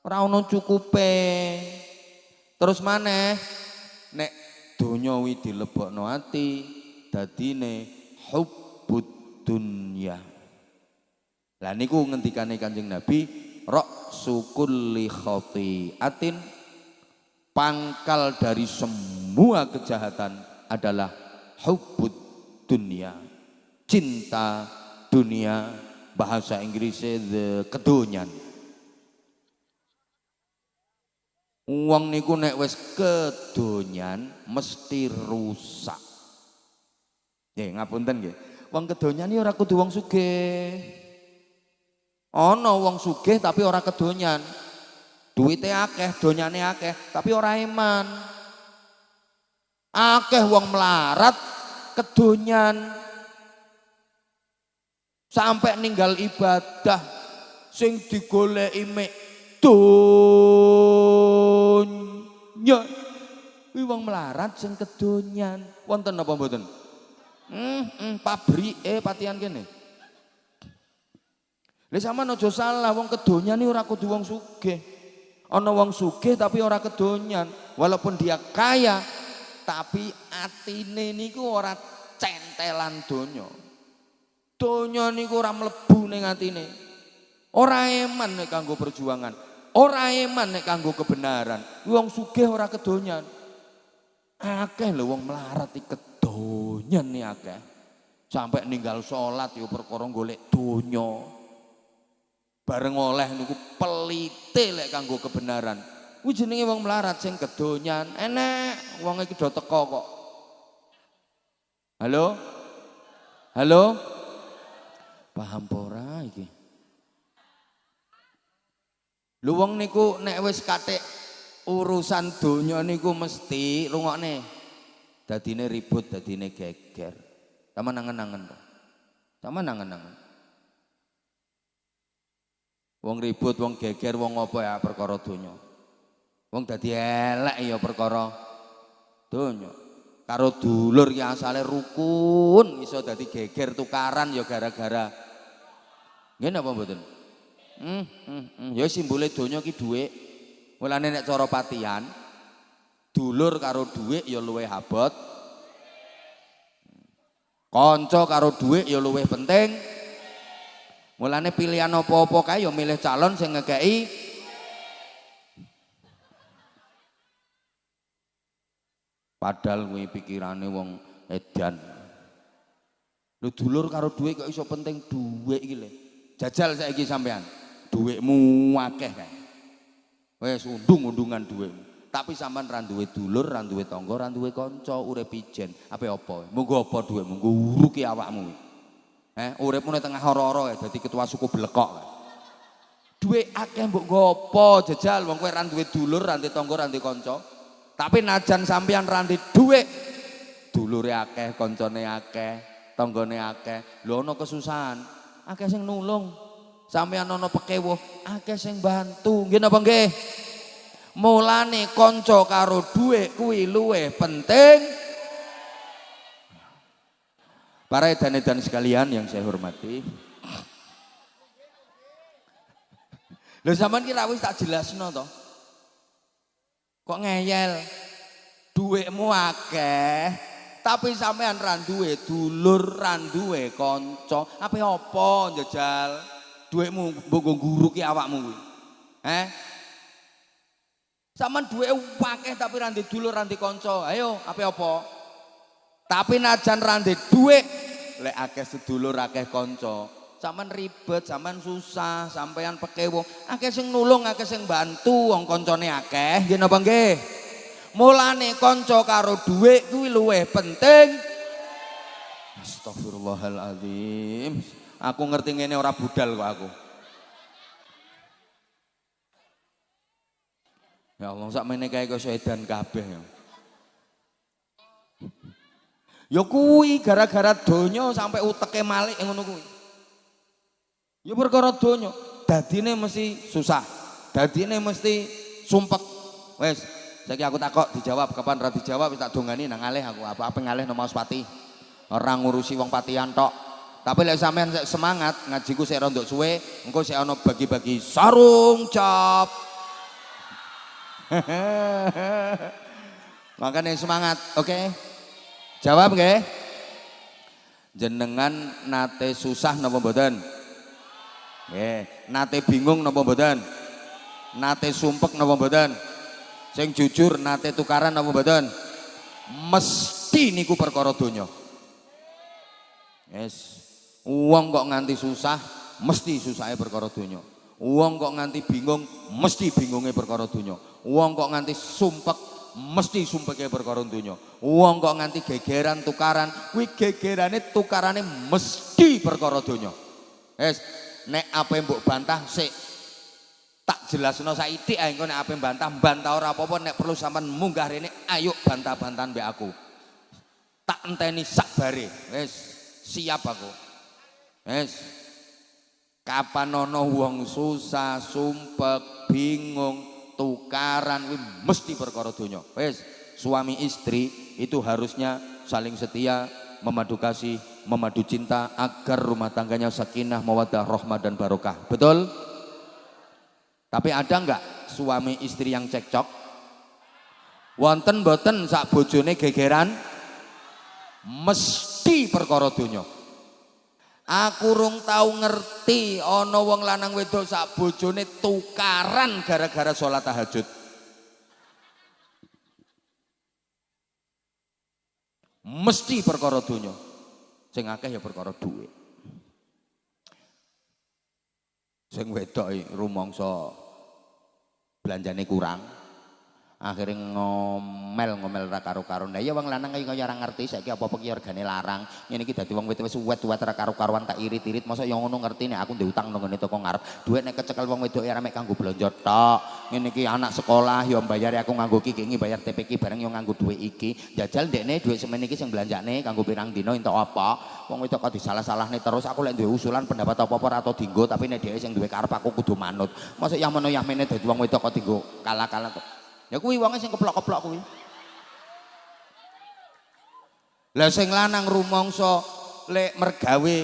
Ora ono cukupe. Terus maneh nek donya wi dilebokno ati dadine hubbud dunya. Lah niku ngendikane Kanjeng Nabi, ra'su kulli khati'atin, pangkal dari semua kejahatan adalah hubbud dunia, cinta dunia, bahasa Inggrisnya the kedonyan. Wong niku nek wis kedonyan mesti rusak. Nggih, ngapunten nggih. Wong kedonyan iki ora kudu wong sugih. Ana wong sugih tapi ora kedonyan. Duwite akeh, donyane akeh, tapi ora iman. Akeh wong melarat kedonyan sampai ninggal ibadah sing digoleki mek donya. Kuwi wong melarat sing kedonyan. Wonten apa mboten? Pabrike patihan kene. Lha sampean aja salah, wong kedonyan iki ora kudu wong sugih. Ana wong sugih tapi ora kedonyan, walaupun dia kaya tapi atine niku ora centelan donya. Donya niku ora mlebu ning atine. Ora eman nek kanggo perjuangan, ora eman nek kanggo kebenaran. Wong sugih ora kedonyan. Akeh lho wong melarat iki kedonyan nih akeh. Sampai ninggal salat yo perkara golek donya. Bareng oleh niku pelite lek kanggo kebenaran. Kuwi jenenge wong melarat sing kedonyan. Enek wong iki do teko kok. Halo? Halo? Paham ora iki? Lho wong niku nek wis kathik urusan donya niku mesti rungokne. Dadine ribut, dadine geger. Sama nangen-nangen to. Sama nangen-nangen. Wong ribut, wong geger, wong apa ya perkara donya. Wong dadi elek ya perkara donya. Karo dulur ki asale rukun iso dadi geger tukaran ya gara-gara. Nggih napa mboten? Ya simbole donya ki dhuwit. Mulane nek cara patihan dulur karo dhuwit ya luwih abot. Kanca karo dhuwit ya luwih penting. Mulane pilihan apa-apa kae ya milih calon sing ngekeki. Padahal kuwi pikirane wong edan. Lho dulur karo dhuwit kok iso penting dhuwit iki lho. Jajal saiki sampean. Dhuwitmu akeh kae. Wis undung-undungan dhuwitmu. Tapi sampean ra duwe dulur, ra duwe tangga, ra duwe kanca, urip ijen. Ape apa? Monggo apa dhuwitmu? Monggo uruki awakmu. Uripmu ning tengah ora-ora dadi ketua suku blekok. Dhuwit akeh mbok nggo apa jajal wong kowe ra duwe dulur, ra duwe tangga, ra duwe kanca. Tapi najan sampean ra duwe dhuwit, dulure akeh, kancane akeh, tanggane akeh. Lho ana kesusahan, akeh sing nulung. Sampean ana pekewuh, akeh sing bantu. Nggih napa nggih? Mulane kanca karo dhuwit kuwi luwih penting. Para edan-edan sekalian yang saya hormati. Lho sampean ki ra wis tak jelasno to. Kok ngeyel? Dhuwitmu akeh, tapi sampean ra duwe dulur, ra duwe kanca. Ape apa njajal? Dhuwitmu mbok ngguruki awakmu kuwi. Sampean duwe akeh tapi ra ndek dulur, ra ndek kanca. Ayo, ape apa? Tapi najan ra ndek dhuwit, lek akeh sedulur, akeh kanca, sampean ribet, sampean susah, sampean pekewuh. Akeh sing nulung, akeh sing bantu, wong kancane akeh. Nggih napa nggih? Mulane kanca karo dhuwit kuwi luwih penting. Astagfirullahaladzim. Aku ngerti ngene ora budal kok aku. Ya Allah, sakmene kae kok edan kabeh ya. Ya kuwi gara-gara donya sampai uteke malik ngono kuwi. Ya perkara donya, dadine mesti susah. Dadine mesti sumpek. Wes, saiki aku takok dijawab, kapan ra dijawab tak dongani nang alih aku. Apa-apa ngalih nang Pati. Ora ngurusi wong patian tok. Tapi lek sampean semangat ngajiku sik rondok suwe, engko sik ana bagi-bagi sarung cap. Makanya semangat, oke? Jawab nggih? Jenengan nate susah napa mboten? Nggih, nate bingung napa mboten? Nate sumpek napa mboten? Sing jujur nate tukaran napa mboten? Mesti niku perkara donya. Yes. Wong kok nganti susah, mesti susahe perkara donya. Wong kok nganti bingung, mesti bingunge perkara donya. Wong kok nganti sumpek, mesti sumpeke perkara donya. Wong kok nganti gegeran tukaran, kuwi gegerane tukarane mesti perkara donya. Wis, nek ape mbok bantah sik tak jelasno saithik ae engko nek ape bantah ora apa-apa, nek perlu sampean munggah rene ayo bantah-bantahan mbek aku. Tak enteni sak bare. Wis, siap aku. Wis. Kapan ana wong susah, sumpek, bingung, tukaran kuwi mesti perkara donya. Wis, suami istri itu harusnya saling setia, memadu kasih, memadu cinta agar rumah tangganya sakinah, mawaddah, rahmah dan barokah. Betul? Tapi ada enggak suami istri yang cekcok? Wonten mboten sak bojone gegeran? Mesti perkara donya. Aku rung tau ngerti ana wong lanang wedok sak bojone tukaran gara-gara sholat tahajud. Mesti perkara donya. Sing akeh ya perkara dhuwit. Sing wedok rumangsa belanjane kurang, akhirnya ngomel ra karo-karuan. Lah ya wong lanang kaya ora ngerti saiki apa-apa ki regane larang. Ngene iki dadi wong wedok wis uwet-uwet ra karo-karuan tak irit-irit. Mosok ya ngono ngerti nek aku ndek utang nang ngene toko ngarep. Dhuwit nek kecekel wong wedok ora mek kanggo blonjo tok. Ngene iki anak sekolah ya mbayari aku nganggo iki bayar TPQ bareng yo nganggo dhuwit iki. Jajal ndekne dhuwit semene iki sing belanjane kanggo pirang dina entuk apa. Wong wedok kok disalah-salahne terus aku lek duwe usulan pendapat apa-apa ora tau dienggo tapi nek dhewe sing duwe karep aku kudu manut. Mosok yang meno yang mene dadi wong wedok kok dienggo kalah-kalah kok. Ya kuwi wonge sing keplok-keplok kuwi. Lah sing lanang rumangsa lek mergawe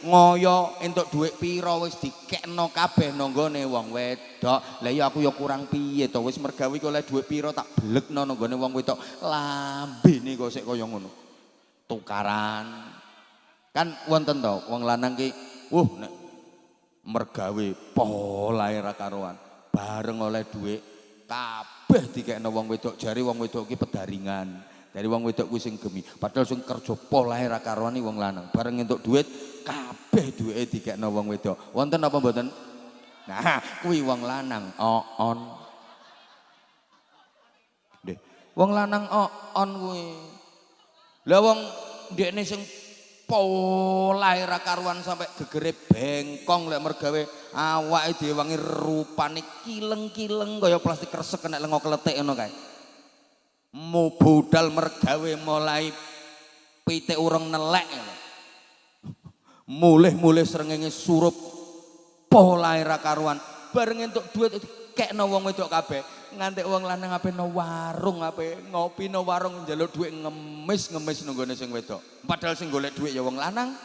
ngoyo entuk dhuwit pira wis dikekno kabeh nang nggone wong wedok. Lah ya aku ya kurang piye to wis mergawe kok oleh dhuwit pira tak blekno nang nggone wong wedok. Lambene kok sik kaya ngono. Tukaran. Kan wonten to wong lanang ki nek mergawe polahe ra karuan. Bareng oleh dhuwit kabeh dikekno wong wedok, jare wong wedok ki pedaringan. Dari wong wedok kuwi sing gemi. Padahal sing kerja polahe ra karoni wong lanang. Bareng entuk duit kabeh duwike dikekno wong wedok. Wonten apa mboten? Nah, kuwi wong lanang on. Nggih. Wong lanang on kuwi. Lah wong ndekne sing polahe ra karuan sampai gegere bengkong lek mergawe awake dhewe wangi rupane kileng-kileng kaya plastik kresek kena lengo kletik ngono kae. Mu budal mergawe mulai pitik urung nelek. Mulih-mulih srengenge surup polahe ra karuan. Bareng entuk duit dikekno wong wedok kabeh. Nganti wong lanang ape no warung ape ngopi no warung njaluk duit ngemis nunggone sing wedok. Padahal sing golek duit ya wong lanang.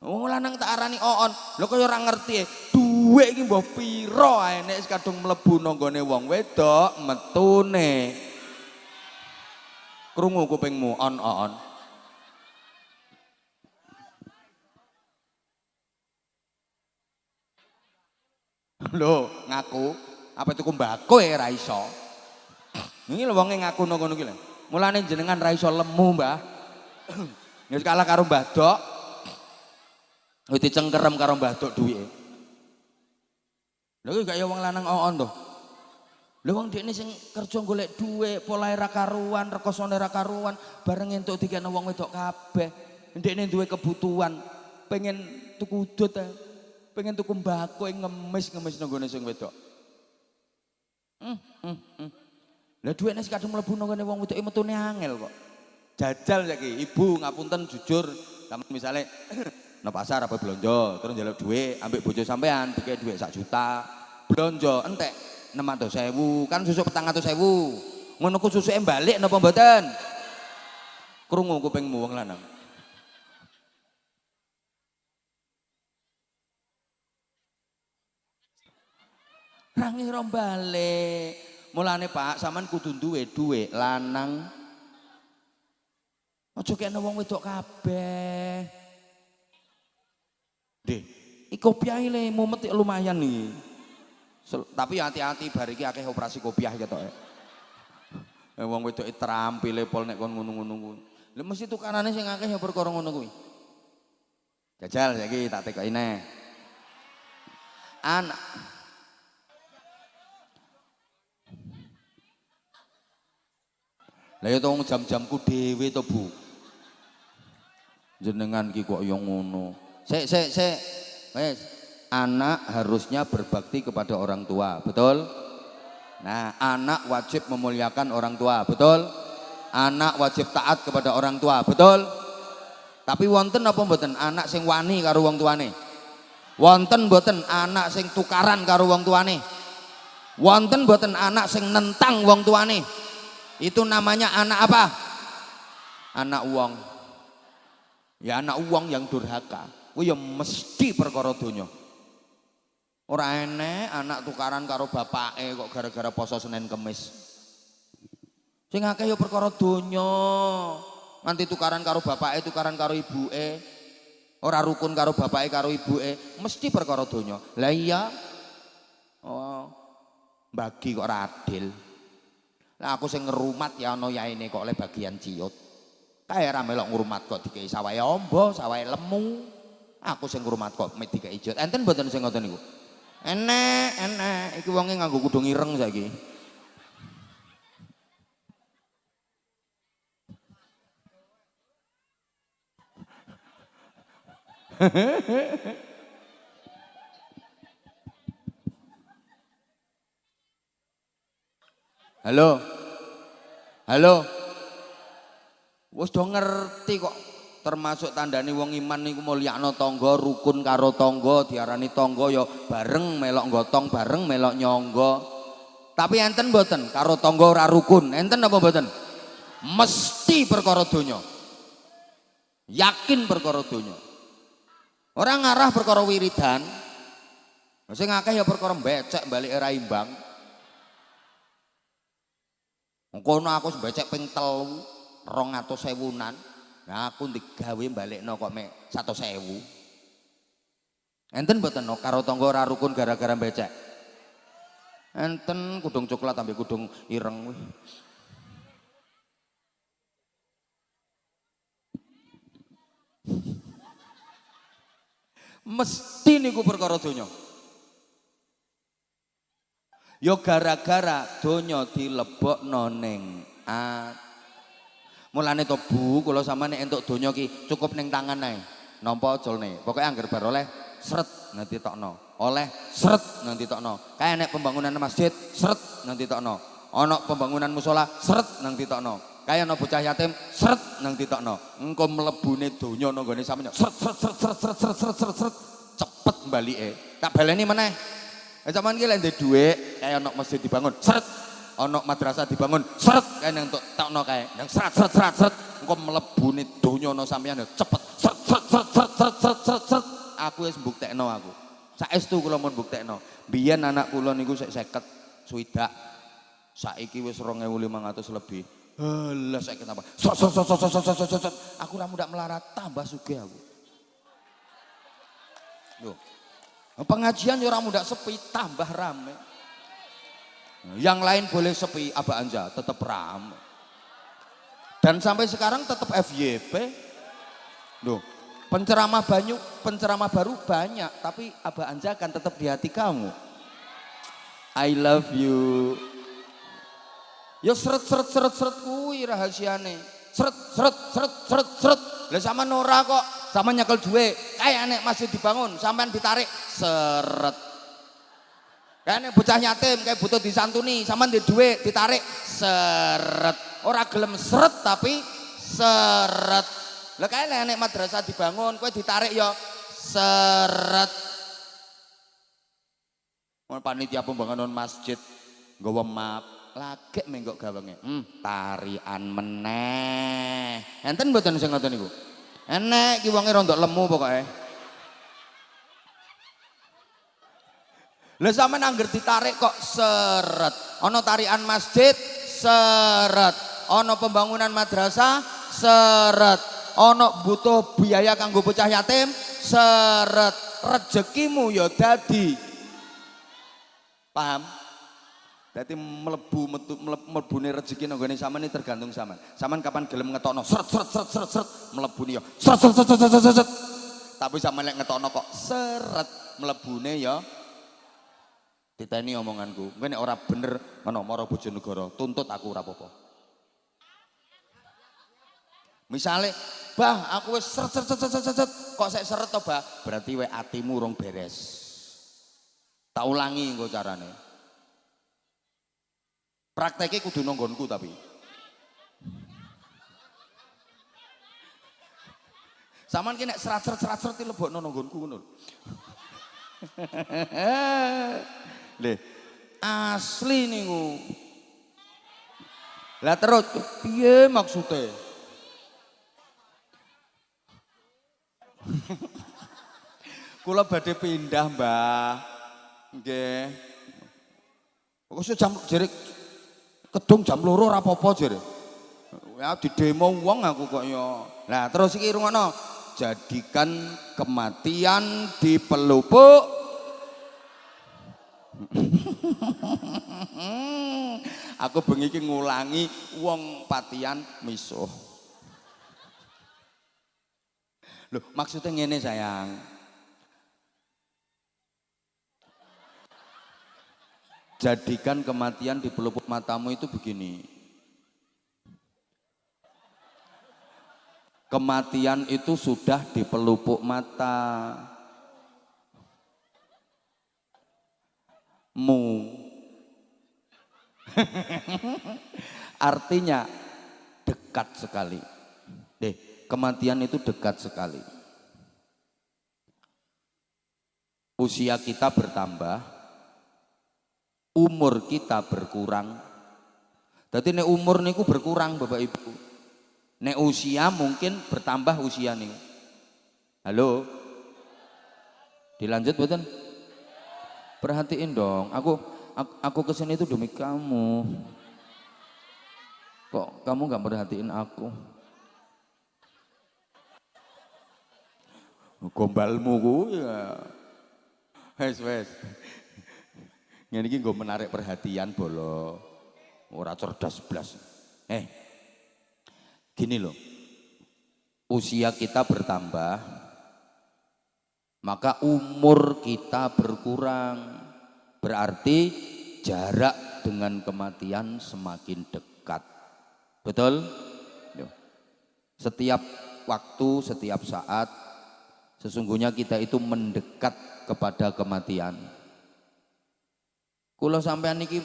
Wong lanang tak arani oon. Lho kaya ora ngerti duit iki mbah pira ae nek kadung mlebu nunggone wong wedok metune. Krungu kupingmu on. Lho ngaku apa tuku mbako ya ra iso. Iki lho wonge ngaku ngono iki lho. Mulane jenengan ra iso lemu, Mbah. Wis kalah karo Mbah Dok. Wis dicengkerem karo Mbah Dok duwike. Lho iki gak ya wong lanang on to. Lho wong dekne sing kerja golek dhuwit, polahe ra karuan, rekosane ra karuan, bareng entuk dikene wong wedok kabeh. Dekne duwe kebutuhan, pengen tuku udut, pengen tuku mbako ngemis nang gone sing wedok. Lah duwene sing kadung mlebu nang ngene wong wedoke metune angel kok. Jajal saiki, Ibu ngapunten jujur, sampeyan misale nang pasar apa blonjo, terus njaluk dhuwit ambek bojo sampean dikek dhuwit 1 juta. Blonjo entek 600.000, kan susuk 400.000. Ngono ku susuke balik napa mboten? Krungu kupingmu wong lanang. Ra ngira balik. Mulane Pak, sampean kudu duwe dhuwit lanang. Aja kene wong wedok kabeh. Nggih, iki kopiah le mumet lumayan nih. Tapi hati-hati bar iki akeh operasi kopiah ketoke. Wong wedoke trampile pol nek kon ngono-ngono kuwi. Lha mesti tukarane sing akeh ya perkara ngono kuwi. Jajal saiki tak tekoki neh. Anak lah ya tong jam-jamku dhewe to, Bu. Jenengan ki kok yo ngono. Sik. Wes, anak harusnya berbakti kepada orang tua, betul? Nah, anak wajib memuliakan orang tua, betul? Anak wajib taat kepada orang tua, betul? Tapi wonten apa mboten anak sing wani karo wong tuane? Wonten mboten anak sing tukaran karo wong tuane? Wonten mboten anak sing nentang wong tuane? Itu namanya anak apa? Anak wong. Ya anak wong yang durhaka. Kuwi ya mesti perkara donya. Ora enek anak tukaran karo bapake kok gara-gara poso Senin Kemis. Sing akeh ya perkara donya. Nganti tukaran karo bapake, tukaran karo ibuke. Ora rukun karo bapake karo ibuke, mesti perkara donya. Lah iya. Oh. Bagi kok ora adil. Lah aku sing ngrumat ya ana yaene kok oleh bagian ciut. Kae ra melok ngrumat kok dikei sawahe amba, sawahe lemu. Aku sing ngrumat kok dikei ciut. Enten mboten sing ngoten niku? Enek. Iki wonge nganggo kudung ireng saiki. Halo. Wis do ngerti kok. Termasuk tandane wong iman niku mulyakno tangga, rukun karo tangga, diarani tangga ya bareng melok gotong, bareng melok nyangga. Tapi enten mboten karo tangga ora rukun. Enten apa mboten? Mesti perkara donya. Yakin perkara donya. Ora ngarah perkara wiridan. Sing akeh ya perkara becek balik ora imbang. Kono aku becek ping 3 200.000-an. Nah aku digawe balikno kok mek 100.000. Enten mboten karo tangga ora rukun gara-gara becek. Enten kudung coklat ambek kudung ireng kuwi. Mesti niku perkara donya. Ya gara-gara donya dilebokno ning mulane to Bu, kula sampeyan nek entuk donya ki cukup ning tangan ae. Nampa colne. Pokoke angger bar oleh sret nanti tokno. Oleh sret nanti tokno. Kayak nek pembangunan masjid sret nanti tokno. Ana pembangunan musala sret nanti tokno. Kayak ana bocah yatim sret nanti tokno. Engko mlebune donya nang gone sampeyan sret sret sret sret sret sret sret sret sret cepet balike. Tak baleni meneh. Sampeyan ki lek ndek dhuwit kaya ana masjid dibangun sret. Ana madrasah dibangun seret kae nang tokno kae nang seret engko mlebune donya ana sampeyan cepet seret aku wis mbuktekno aku saestu kula mun mbuktekno biyen anak kula niku sik 50 swidak saiki wis 2500 lebih halah saiki tambah aku ora mundak melarat tambah sugih aku lho pengajian ya ora mundak sepi tambah rame. Yang lain boleh sepi, Abah Anja tetap ramai. Dan sampai sekarang tetap FYP. Loh, penceramah baru banyak, tapi Abah Anja akan tetap di hati kamu. I love you. Ya seret kuwi rahasiane. Seret. Lah sama Nora kok, sama nyekel duwe. Kayak nek masih dibangun, sampean ditarik seret. Kayak bocah yatim kayak butuh disantuni, sampean di duit ditarik seret. Ora gelem seret tapi seret. Lah kayak nek madrasah dibangun, kowe ditarik ya seret. Mun panitia pembangunan masjid nggawa map, lagek menggok gawenge. Tarian meneh. Enten mboten sing ngoten niku? Enek ki wonge rondok lemu pokoke. Lah sampean angger ditarik kok seret. Ana tarian masjid seret. Ana pembangunan madrasah seret. Ana butuh biaya kanggo bocah yatim seret. Rezekimu ya dadi. Paham? Dadi mlebune rezeki nang gone sampean iki tergantung sampean. Sampean kapan gelem ngetokno seret mlebune ya seret. Tapi sampean lek ngetokno kok seret mlebune ya diteni omonganku, kowe nek ora bener ngono mara Bojonegoro, tuntut aku ora apa-apa. Misale, "Bah, aku wis seret kok sek seret to, Bah?" Berarti we atimu urung beres. Tak ulangi engko carane. Prakteke kudu nang nggonku tapi. Saman ki nek serat-serat lebokno nang nggonku ngono. Lih, asli niku. Lah terus piye maksude? Kula badhe pindah, Mbah. Nggih. Kok jam jere kedung jam 2 ora apa-apa jere. Ya didemo wong aku kok ya. Lah terus iki rungono. Jadikan kematian di pelupuk. Aku bengi iki ngulangi wong patian misuh. Loh, maksudnya ngene sayang. Jadikan kematian di pelupuk matamu itu begini. Kematian itu sudah di pelupuk mata. Artinya dekat sekali. Kematian itu dekat sekali. Usia kita bertambah, umur kita berkurang. Jadi nek umur niku berkurang Bapak Ibu. Nek usia mungkin bertambah usia nih. Halo, dilanjut betul? Perhatiin dong, aku kesini itu demi kamu. Kok kamu gak perhatiin aku? Gombalmu ku ya. Wes. Ngene iki nggo menarik perhatian bolo. Ora cerdas blas. Gini loh. Usia kita bertambah, maka umur kita berkurang. Berarti jarak dengan kematian semakin dekat. Betul? Setiap waktu, setiap saat sesungguhnya kita itu mendekat kepada kematian. Kula sampean niki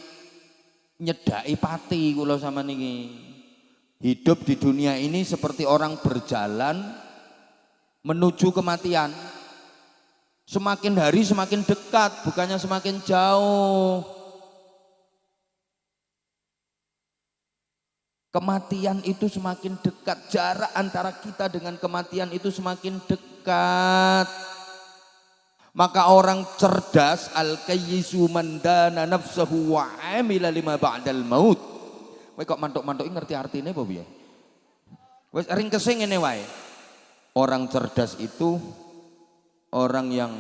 nyedaki pati kula sama niki. Hidup di dunia ini seperti orang berjalan menuju kematian. Semakin hari semakin dekat, bukannya semakin jauh. Kematian itu semakin dekat, jarak antara kita dengan kematian itu semakin dekat. Maka orang cerdas al-kayyisu man dana nafsahu wa amila lima ba'dal maut. Kowe kok mantuk-mantuk ngerti artine apa piye? Wis ringkese ngene wae. Orang cerdas itu orang yang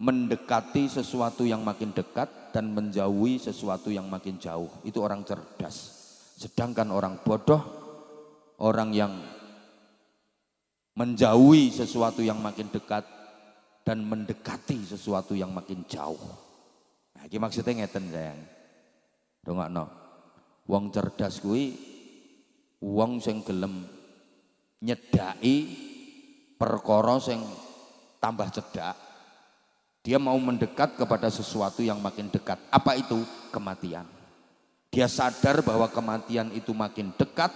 mendekati sesuatu yang makin dekat dan menjauhi sesuatu yang makin jauh. Itu orang cerdas. Sedangkan orang bodoh, orang yang menjauhi sesuatu yang makin dekat dan mendekati sesuatu yang makin jauh. Nah, iki maksudnya ngeten sayang. Dongakno. Wong cerdas kuwi wong sing gelem nyedaki perkara sing tambah cedak. Dia mau mendekat kepada sesuatu yang makin dekat. Apa itu? Kematian. Dia sadar bahwa kematian itu makin dekat,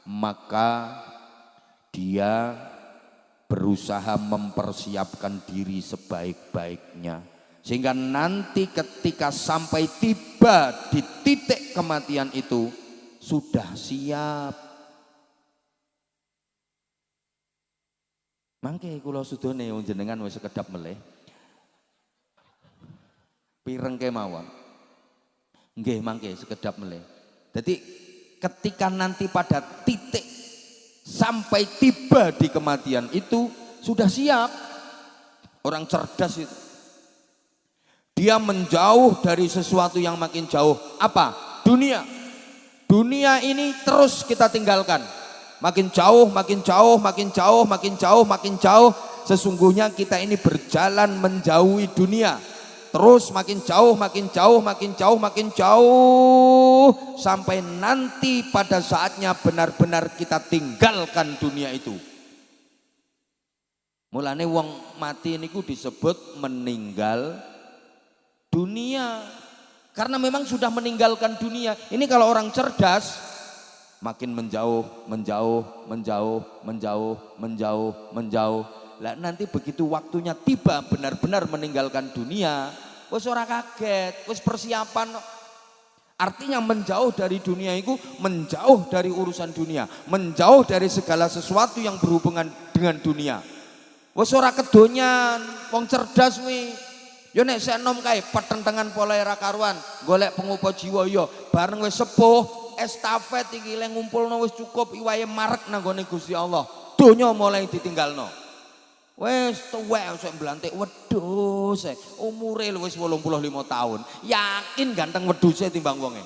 maka dia berusaha mempersiapkan diri sebaik-baiknya. Sehingga nanti ketika sampai tiba di titik kematian itu, sudah siap. Mangke kula sudone jenengan wis sekedap melih. Pireng kemawon. Nggih mangke sekedap melih. Jadi ketika nanti pada titik sampai tiba di kematian itu sudah siap. Orang cerdas itu. Dia menjauh dari sesuatu yang makin jauh. Apa? Dunia. Dunia ini terus kita tinggalkan. Makin jauh, makin jauh, makin jauh, makin jauh, makin jauh. Sesungguhnya kita ini berjalan menjauhi dunia. Terus makin jauh, makin jauh, makin jauh, makin jauh. Sampai nanti pada saatnya benar-benar kita tinggalkan dunia itu. Mulane wong mati niku disebut meninggal dunia. Karena memang sudah meninggalkan dunia. Ini kalau orang cerdas makin menjauh, menjauh, menjauh, menjauh, menjauh, menjauh. Lah nanti begitu waktunya tiba benar-benar meninggalkan dunia, wis ora kaget, wis persiapan. Artinya menjauh dari dunia itu menjauh dari urusan dunia, menjauh dari segala sesuatu yang berhubungan dengan dunia. Wis ora kedonyan, wong cerdas kuwi. Yo nek sik enom kae petentengan polahe ra karuan, golek pengupa jiwa yo, bareng wis sepuh, estafet iki le ngumpulno wis cukup iwahe marek nang gone Gusti Allah. Donya mulai ditinggalno. Wis tuwek sik mblantik wedhus, umure wis 85 tahun. Yakin ganteng wedhuse timbang wonge.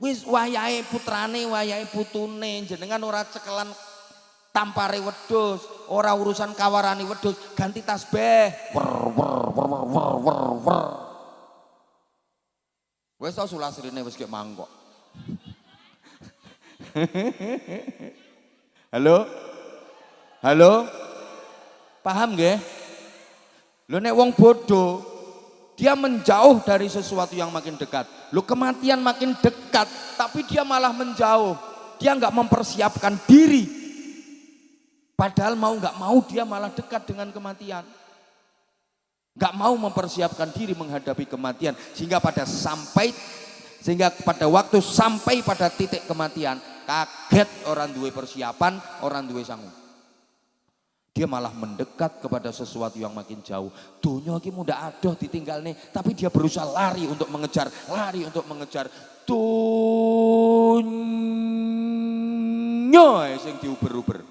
Wis wayahe putrane, wayahe putune, jenengan ora cekelan tampare wedhus, ora urusan kawarane wedhus, ganti tasbih. Wis tau sulasrine wis gek mangkok. Halo? Halo? Paham nggih? Lho nek wong bodoh, dia menjauh dari sesuatu yang makin dekat. Lho kematian makin dekat, tapi dia malah menjauh. Dia enggak mempersiapkan diri. Padahal mau enggak mau dia malah dekat dengan kematian. Enggak mau mempersiapkan diri menghadapi kematian sehingga pada waktu sampai pada titik kematian kaget, orang duwe persiapan, orang duwe sangu. Dia malah mendekat kepada sesuatu yang makin jauh. Dunia iki mudah adoh ditinggalne, tapi dia berusaha lari untuk mengejar, lari untuk mengejar. Dunia sing diuber-uber.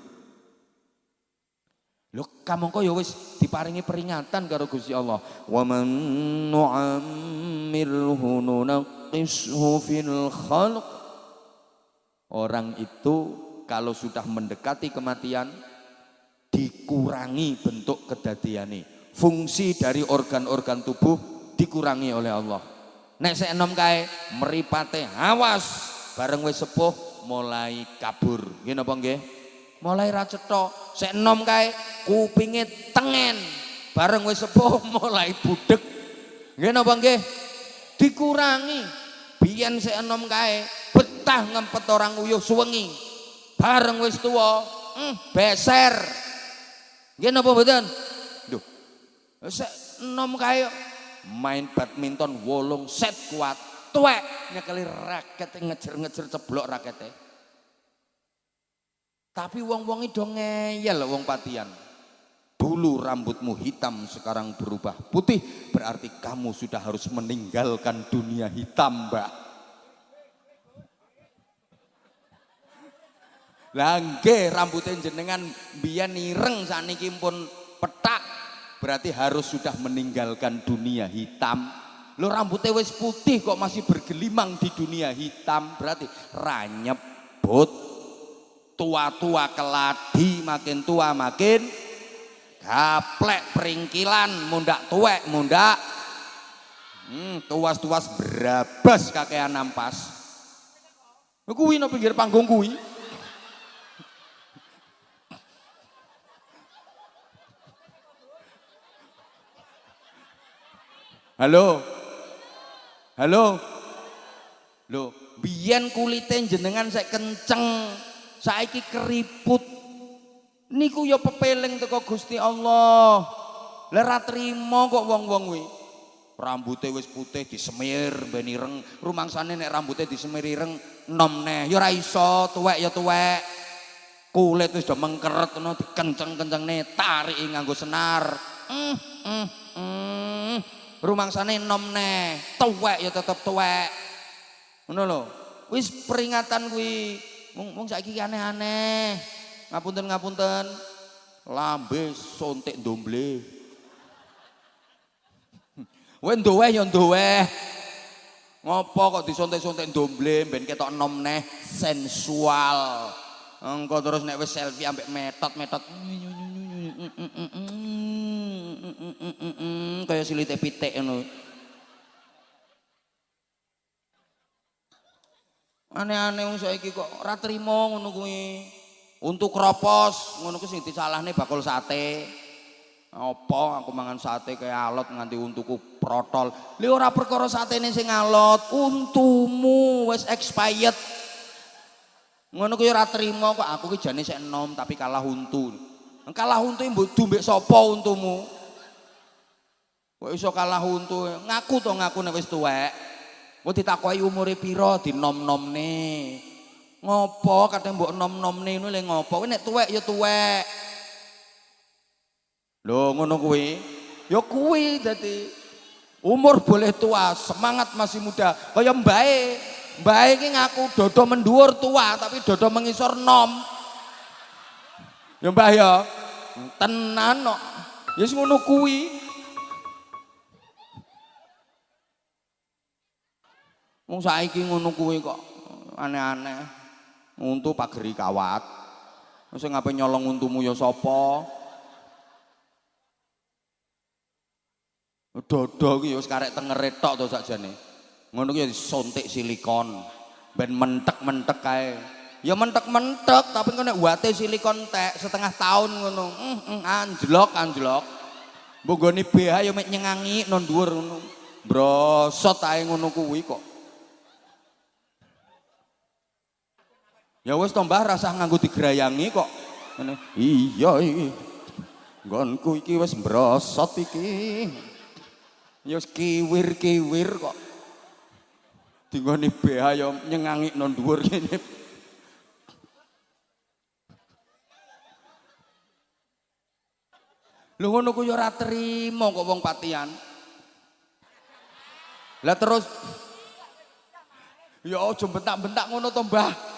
Lho kamangka ya wis diparingi peringatan karo Gusti Allah. Wa man nu'ammirhu nunaqishu fil khalq. Orang itu kalau sudah mendekati kematian, dikurangi bentuk kedadiane. Fungsi dari organ-organ tubuh dikurangi oleh Allah. Nek sik enom kae mripate awas bareng wis sepuh mulai kabur. Nggih napa nggih? Mulai ra cetha. Sik enom kae kupinge tengen bareng wis sepuh mulai budek. Nggih napa nggih? Dikurangi. Biyen sik enom kae betah ngempet orang uyuh suwengi. Bareng wis tuwa beser. Nggih napa mboten? Lho. Sik enom kae main badminton 8 set kuat tuwek nyekeli raket ngejer-ngejer ceblok rakete. Tapi wong-wong itu ngeyel wong patian. Dulu rambutmu hitam sekarang berubah putih berarti kamu sudah harus meninggalkan dunia hitam, Mbak. Lah nggih rambutnya jenengan biyen ireng saniki pun petak berarti harus sudah meninggalkan dunia hitam. Lo rambutnya wis putih kok masih bergelimang di dunia hitam berarti ranyebut. Tua-tua keladi makin tua makin gaplek peringkilan mundak tuwek mundak tuas-tuas berabas kakean nampas. Kuwi no pinggir panggung kuwi. Halo. Halo. Lho, biyen kulite jenengan sik kenceng, saiki keriput. Niku ya pepeling teko Gusti Allah. Lah ra trimo kok wong-wong kuwi. Rambute wis putih disemir ben ireng, rumangsane nek rambute disemir ireng enom neh. Ya ora iso, tuwek ya tuwek. Kulit wis do mengkeret ngono dikenceng-kencengne tariki nganggo senar. Rumangsane enom neh, tuwek ya tetep tuwek. Ngono lho. Wis peringatan kuwi. Wong saiki aneh-aneh. Ngapunten. Lambe sontek ndomble. Weh nduweh ya nduweh. Ngopo kok disontek-sontek ndomble ben ketok enom neh sensual. Engko terus nek wis selfie ambek metot-metot. Kaya silite pitik ngono. Aneh-aneh wong saiki kok ora trimo ngono kuwi. Untuk kropos ngono ku sing disalahne bakul sate. Apa aku mangan sate kaya alot nganti untuku protol. Lha ora perkara satene sing alot, untumu wis expired. Ngono kuwi ora trimo kok aku ki jane sik enom tapi kalah untu. Kalah untu mbok dumbek sapa untumu? Kok iso kalah untu? Ngaku to ngaku nek wis tuwek. Kok ditakoki umure pira dinom-nomne. Ngopo kadang mbok nom-nomne ngono le ngopo? Kowe nek tuwek ya tuwek. Lho ngono kuwi. Ya kuwi dadi umur boleh tua, semangat masih muda. Kaya mbae. Mbae iki ngaku dodo mendhuwur tua tapi dodo mengisor nom. Ya Mbah ya. Tenan kok. Ya wis ngono kuwi. Wong saiki ngono kuwi kok aneh-aneh. Untu pageri kawat. Sing ngapain nyolong untumu ya sapa? Dodo ki ya wis karek tengere tok to sakjane. Ngono ki ya disontik silikon. Ben mentek-mentek kae. Ya mentek-mentek tapi kok nek wate silikon tek setengah tahun ngono. Anjlok. Mbok gone BH ya mek nyengangi non dhuwur ngono. Brosot ae ngono kuwi kok. Ya wis to Mbah rasah nganggo digrayangi kok. Ngene. Iya iki. Nggonku iki wis mbrosot iki. Ya wis kiwir-kiwir kok. Dinggone BH ya nyengangi non dhuwur kene. Lho ngono ku ya ora trimo kok wong patian. Lah terus ya aja bentak-bentak ngono to Mbah.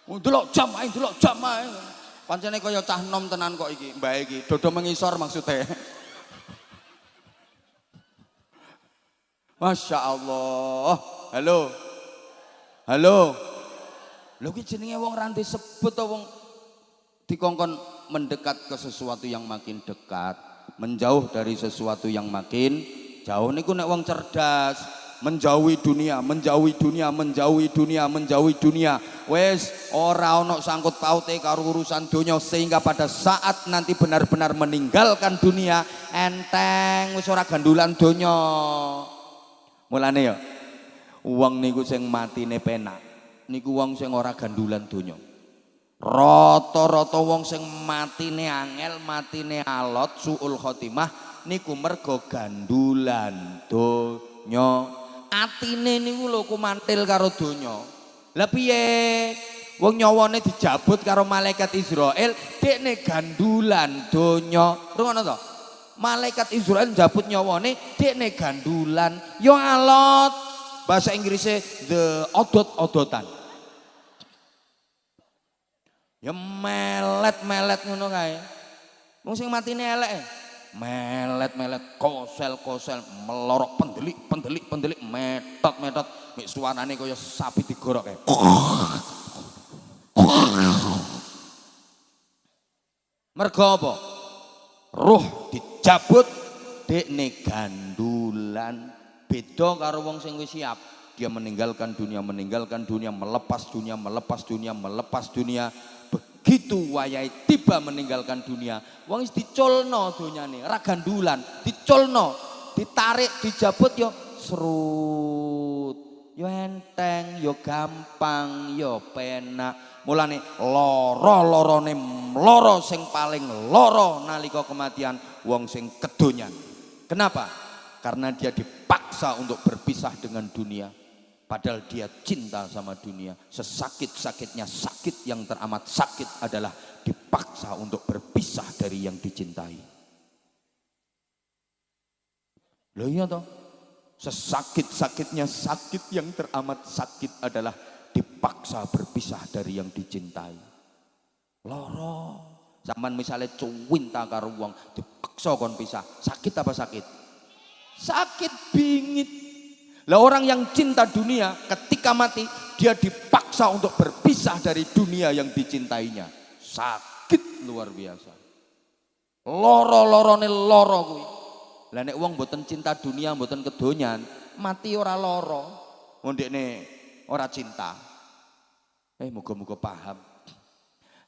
Ndelok jam ae. Pancene kaya cah nom tenan kok iki, mbah iki. Dodo mengisor maksudnya. Masya Allah. Halo. Lho ki jenenge wong ra disebut to wong dikongkon mendekat ke sesuatu yang makin dekat, menjauh dari sesuatu yang makin jauh. Niku nek wong cerdas, menjauhi dunia, menjauhi dunia, menjauhi dunia, menjauhi dunia. Wes ora ono sangkut paute karo urusan dunia, sehingga pada saat nanti benar-benar meninggalkan dunia enteng, wis ora gandulan dunia. Mulane ya wong niku sing matine penak niku wong sing ora gandulan donya. Rata-rata wong sing matine angel, matine alot, suul khotimah niku mergo gandulan donya. Atine niku lho kumantil karo donya. Lah piye? Wong nyawane dijabut karo malaikat Israel, dekne gandulan donya. Rungono to? Malaikat Israel njabut nyawane, dekne gandulan, yo alot. Bahasa Inggrisnya the odot-odotan. Ya melet-melet ngono kae. Wong sing matine elek. Melet-melet, kosel-kosel, melorok pendelik, metot-metot, mek suarane kaya sapi digorok kae. Mergo apa? Ruh dicabut, dekne gandulan. Beda karo wong sing wis siap, dia meninggalkan dunia, melepas dunia. Begitu wayahe tiba meninggalkan dunia, wong wis diculno donyane, ora gandulan, diculno, ditarik, dijabut yo serut, yo enteng, yo gampang, yo penak. Mulane loro-lorone loro sing paling loro nalika kematian wong sing kedonyan. Kenapa? Karena dia dipaksa untuk berpisah dengan dunia. Padahal dia cinta sama dunia. Sesakit-sakitnya sakit yang teramat sakit adalah dipaksa untuk berpisah dari yang dicintai. Loh iya toh? Sesakit-sakitnya sakit yang teramat sakit adalah dipaksa berpisah dari yang dicintai. Loro. Zaman misalnya cuwinta karo wong dipaksa kon pisah. Sakit apa sakit? Sakit bingit. Lah orang yang cinta dunia ketika mati dia dipaksa untuk berpisah dari dunia yang dicintainya. Sakit luar biasa. Loro-lorone loro kuwi. Lah nek wong mboten cinta dunia, mboten kedonyan, mati ora loro. Ndekne ora cinta. Muga-muga paham.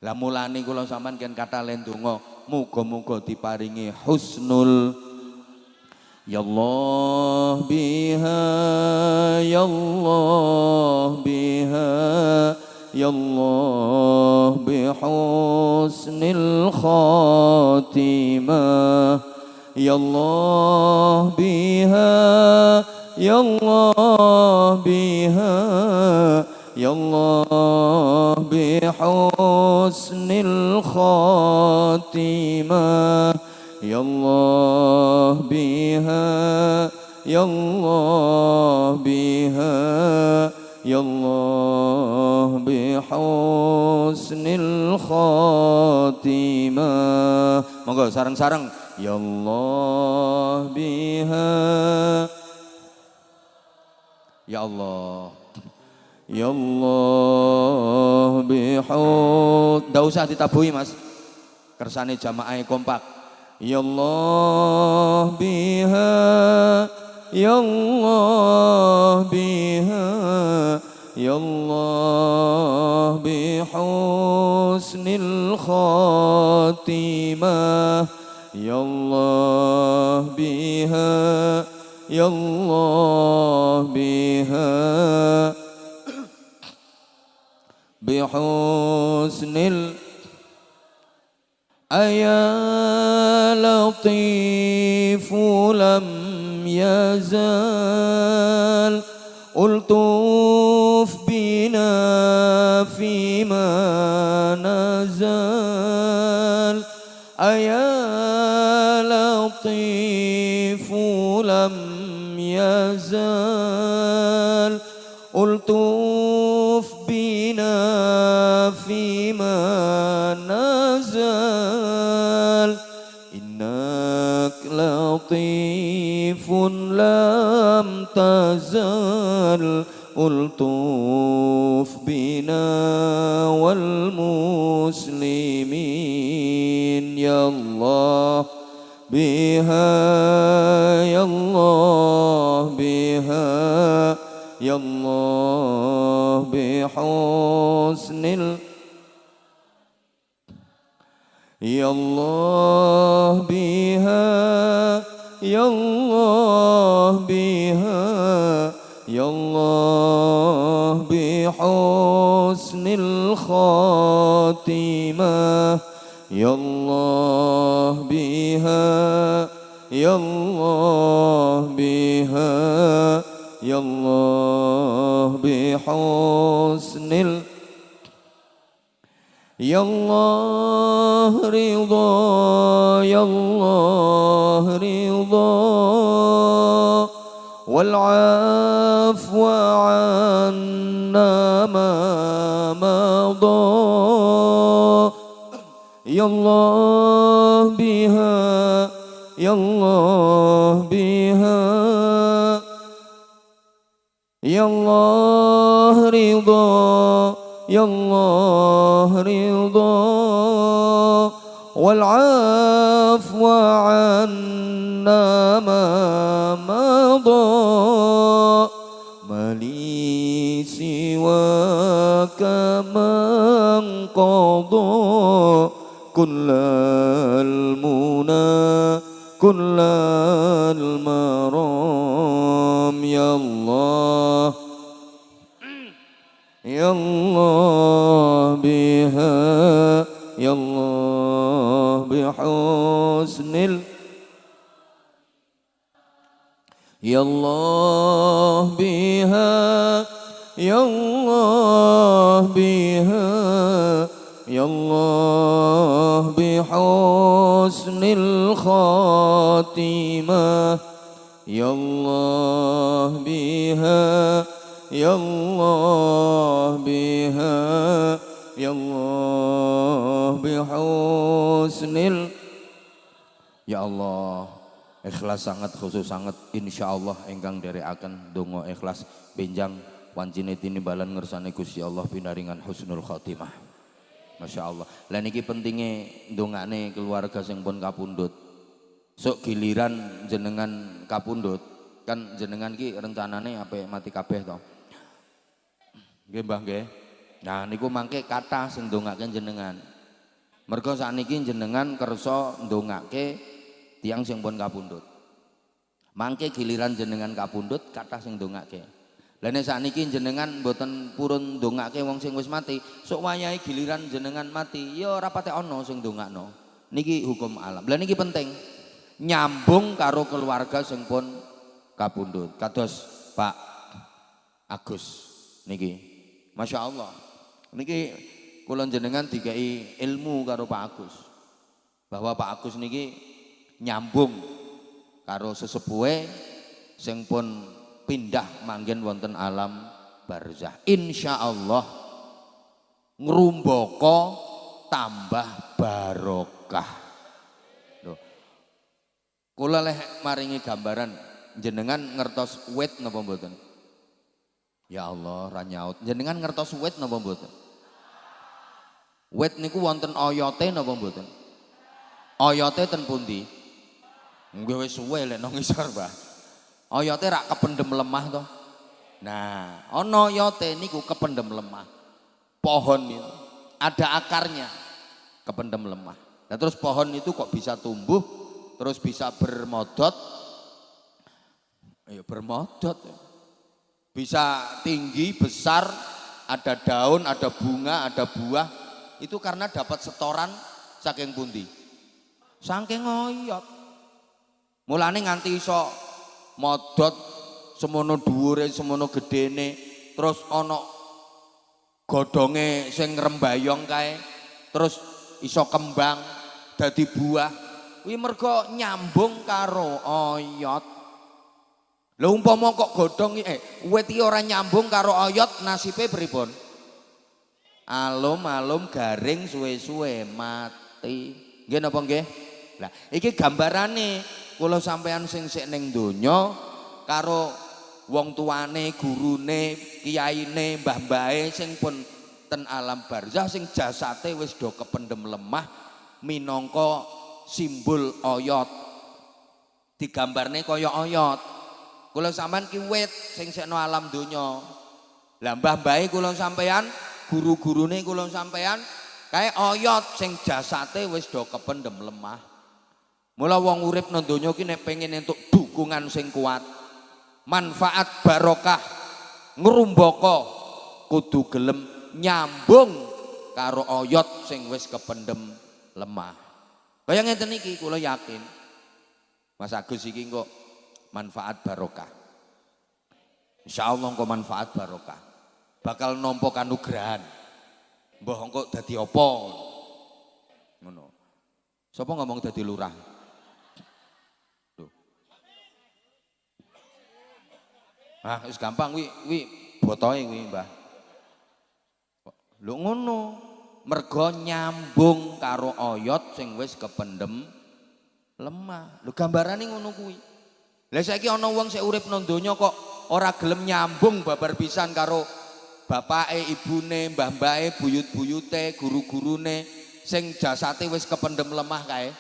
Lah mulane kula sampean kan kata lendonga, muga-muga diparingi husnul ya Allah biha, ya Allah biha, ya Allah bihusnil khatimah, ya Allah biha, ya Allah biha, ya Allah bihusnil khatimah, ya Allah biha, ya Allah biha, ya Allah bihusnil khatimah. Monggo sareng-sareng ya Allah biha, ya Allah, ya Allah bihusnil. Ndak usah ditabuhi Mas, kersane jamaah kompak. Ya Allah biha, ya Allah biha, ya Allah bihusnil khatimah, ya Allah biha, ya Allah biha, bihusnil Aya latifu lam yazal ultuf bina fima nazal. Aya latifu lam yazal ultuf bina fima nazal. Innak latifun lam tazal ultuf bina wal muslimin. يا الله بها يا الله بها يا الله بحسن يا الله بها يا الله بها يا الله بحسن الخاتمة يا الله بها يا الله بها يا الله بحسن يا الله رضا يا الله رضا والعفو عنا ما مضى يا الله بها يا الله بها يا الله رضا يا الله رضا والعفو عنا ما مضى ما لي سواك من قضى كل المنى كل المرام يا الله يا الله بها يا الله بحسن يا الله بها يا الله بها يا الله بحسن الخاتمة يا الله بها يا الله بها يا الله بحسن يا الله ikhlas sangat khusus sangat insyaallah ingkang nderekaken donga ikhlas benjang wancine tinimbalan ngersane Gusti Allah pinaringan husnul khotimah. Masyaallah. Lah niki pentinge ndongane keluarga sing pun kapundhut. Sok giliran jenengan kapundhut kan jenengan ki rencanane ape mati kabeh to. Nggih Mbah nggih. Nah niku mangke kathah sing ndongake jenengan. Mergo sakniki jenengan kersa ndongake tiyang sing pun kapundhut. Mangke giliran jenengan kapundhut kathah sing ndongake. Lah nek sakniki jenengan mboten purun ndongake wong sing wis mati, sok wayahe giliran jenengan mati ya ora pate ana sing ndongakno. Niki hukum alam. Lah niki penting. Nyambung karo keluarga sing pun kapundhut. Kados Pak Agus niki. Masya Allah. Niki kula jenengan dikai ilmu karo Pak Agus. Bahwa Pak Agus niki nyambung karo sesepuhe sing pun pindah manggen wonten alam barzah. Insyaallah ngrumbaka tambah barokah. Lho. Kula leh maringi gambaran jenengan ngertos wit napa mboten? Ya Allah ra nyaut. Jenengan ngertos wit napa mboten? Wit niku wonten oyote napa mboten? Oyote ten pundi? Nggih wis suwe lek nang ngisor, Mbah. Oyote rak kependem lemah to. Nah, ana oyote niku kependem lemah. Pohon itu ada akarnya kependem lemah. Nah, terus pohon itu kok bisa tumbuh, terus bisa bermodot. Ya bermodot. Bisa tinggi, besar, ada daun, ada bunga, ada buah. Itu karena dapat setoran saking pundi? Saking oyot. Mulane nganti iso modot semono dhuwure, semono gedene, terus ana godhonge sing ngrembayong kae, terus iso kembang dadi buah. Kuwi mergo nyambung karo oyot. Lha umpama kok godhong wit iki ora nyambung karo oyot, nasibe pripun? Alum-alum garing suwe-suwe mati. Nggih napa nggih? Lah iki gambarane kula sampean sing sik ning donya karo wong tuane, gurune, kiyaine, mbah-mbahe sing pun ten alam barzah sing jasate wis do kependem lemah minangka simbol oyot. Digambarne kaya oyot. Kula sampean ki wit sing sekno alam donya. Lah mbah-mbahe kula sampean, guru-gurune kula sampean kae oyot sing jasate wis do kependem lemah. Mula wong urip nang donya ki nek pengen entuk dukungan sing kuat, manfaat barokah ngrumbaka kudu gelem nyambung karo oyot sing wis kependem lemah. Kaya ngeten iki kula yakin Mas Agus iki kok manfaat barokah. Insyaallah kok manfaat barokah. Bakal nampa kanugrahan. Mbah engko dadi apa? Ngono. Sapa ngomong dadi lurah? Loh. Ah, wis gampang kuwi botohe kuwi, Mbah. Lho ngono. Mergo nyambung karo oyot sing wis kependem lemah. Lho gambarane ngono kuwi. Lah saiki ana wong sing urip nang donya kok ora gelem nyambung babar pisan karo bapake, ibune, mbah-mbahe, buyut-buyute, guru-gurune sing jasate wis kependem lemah kae.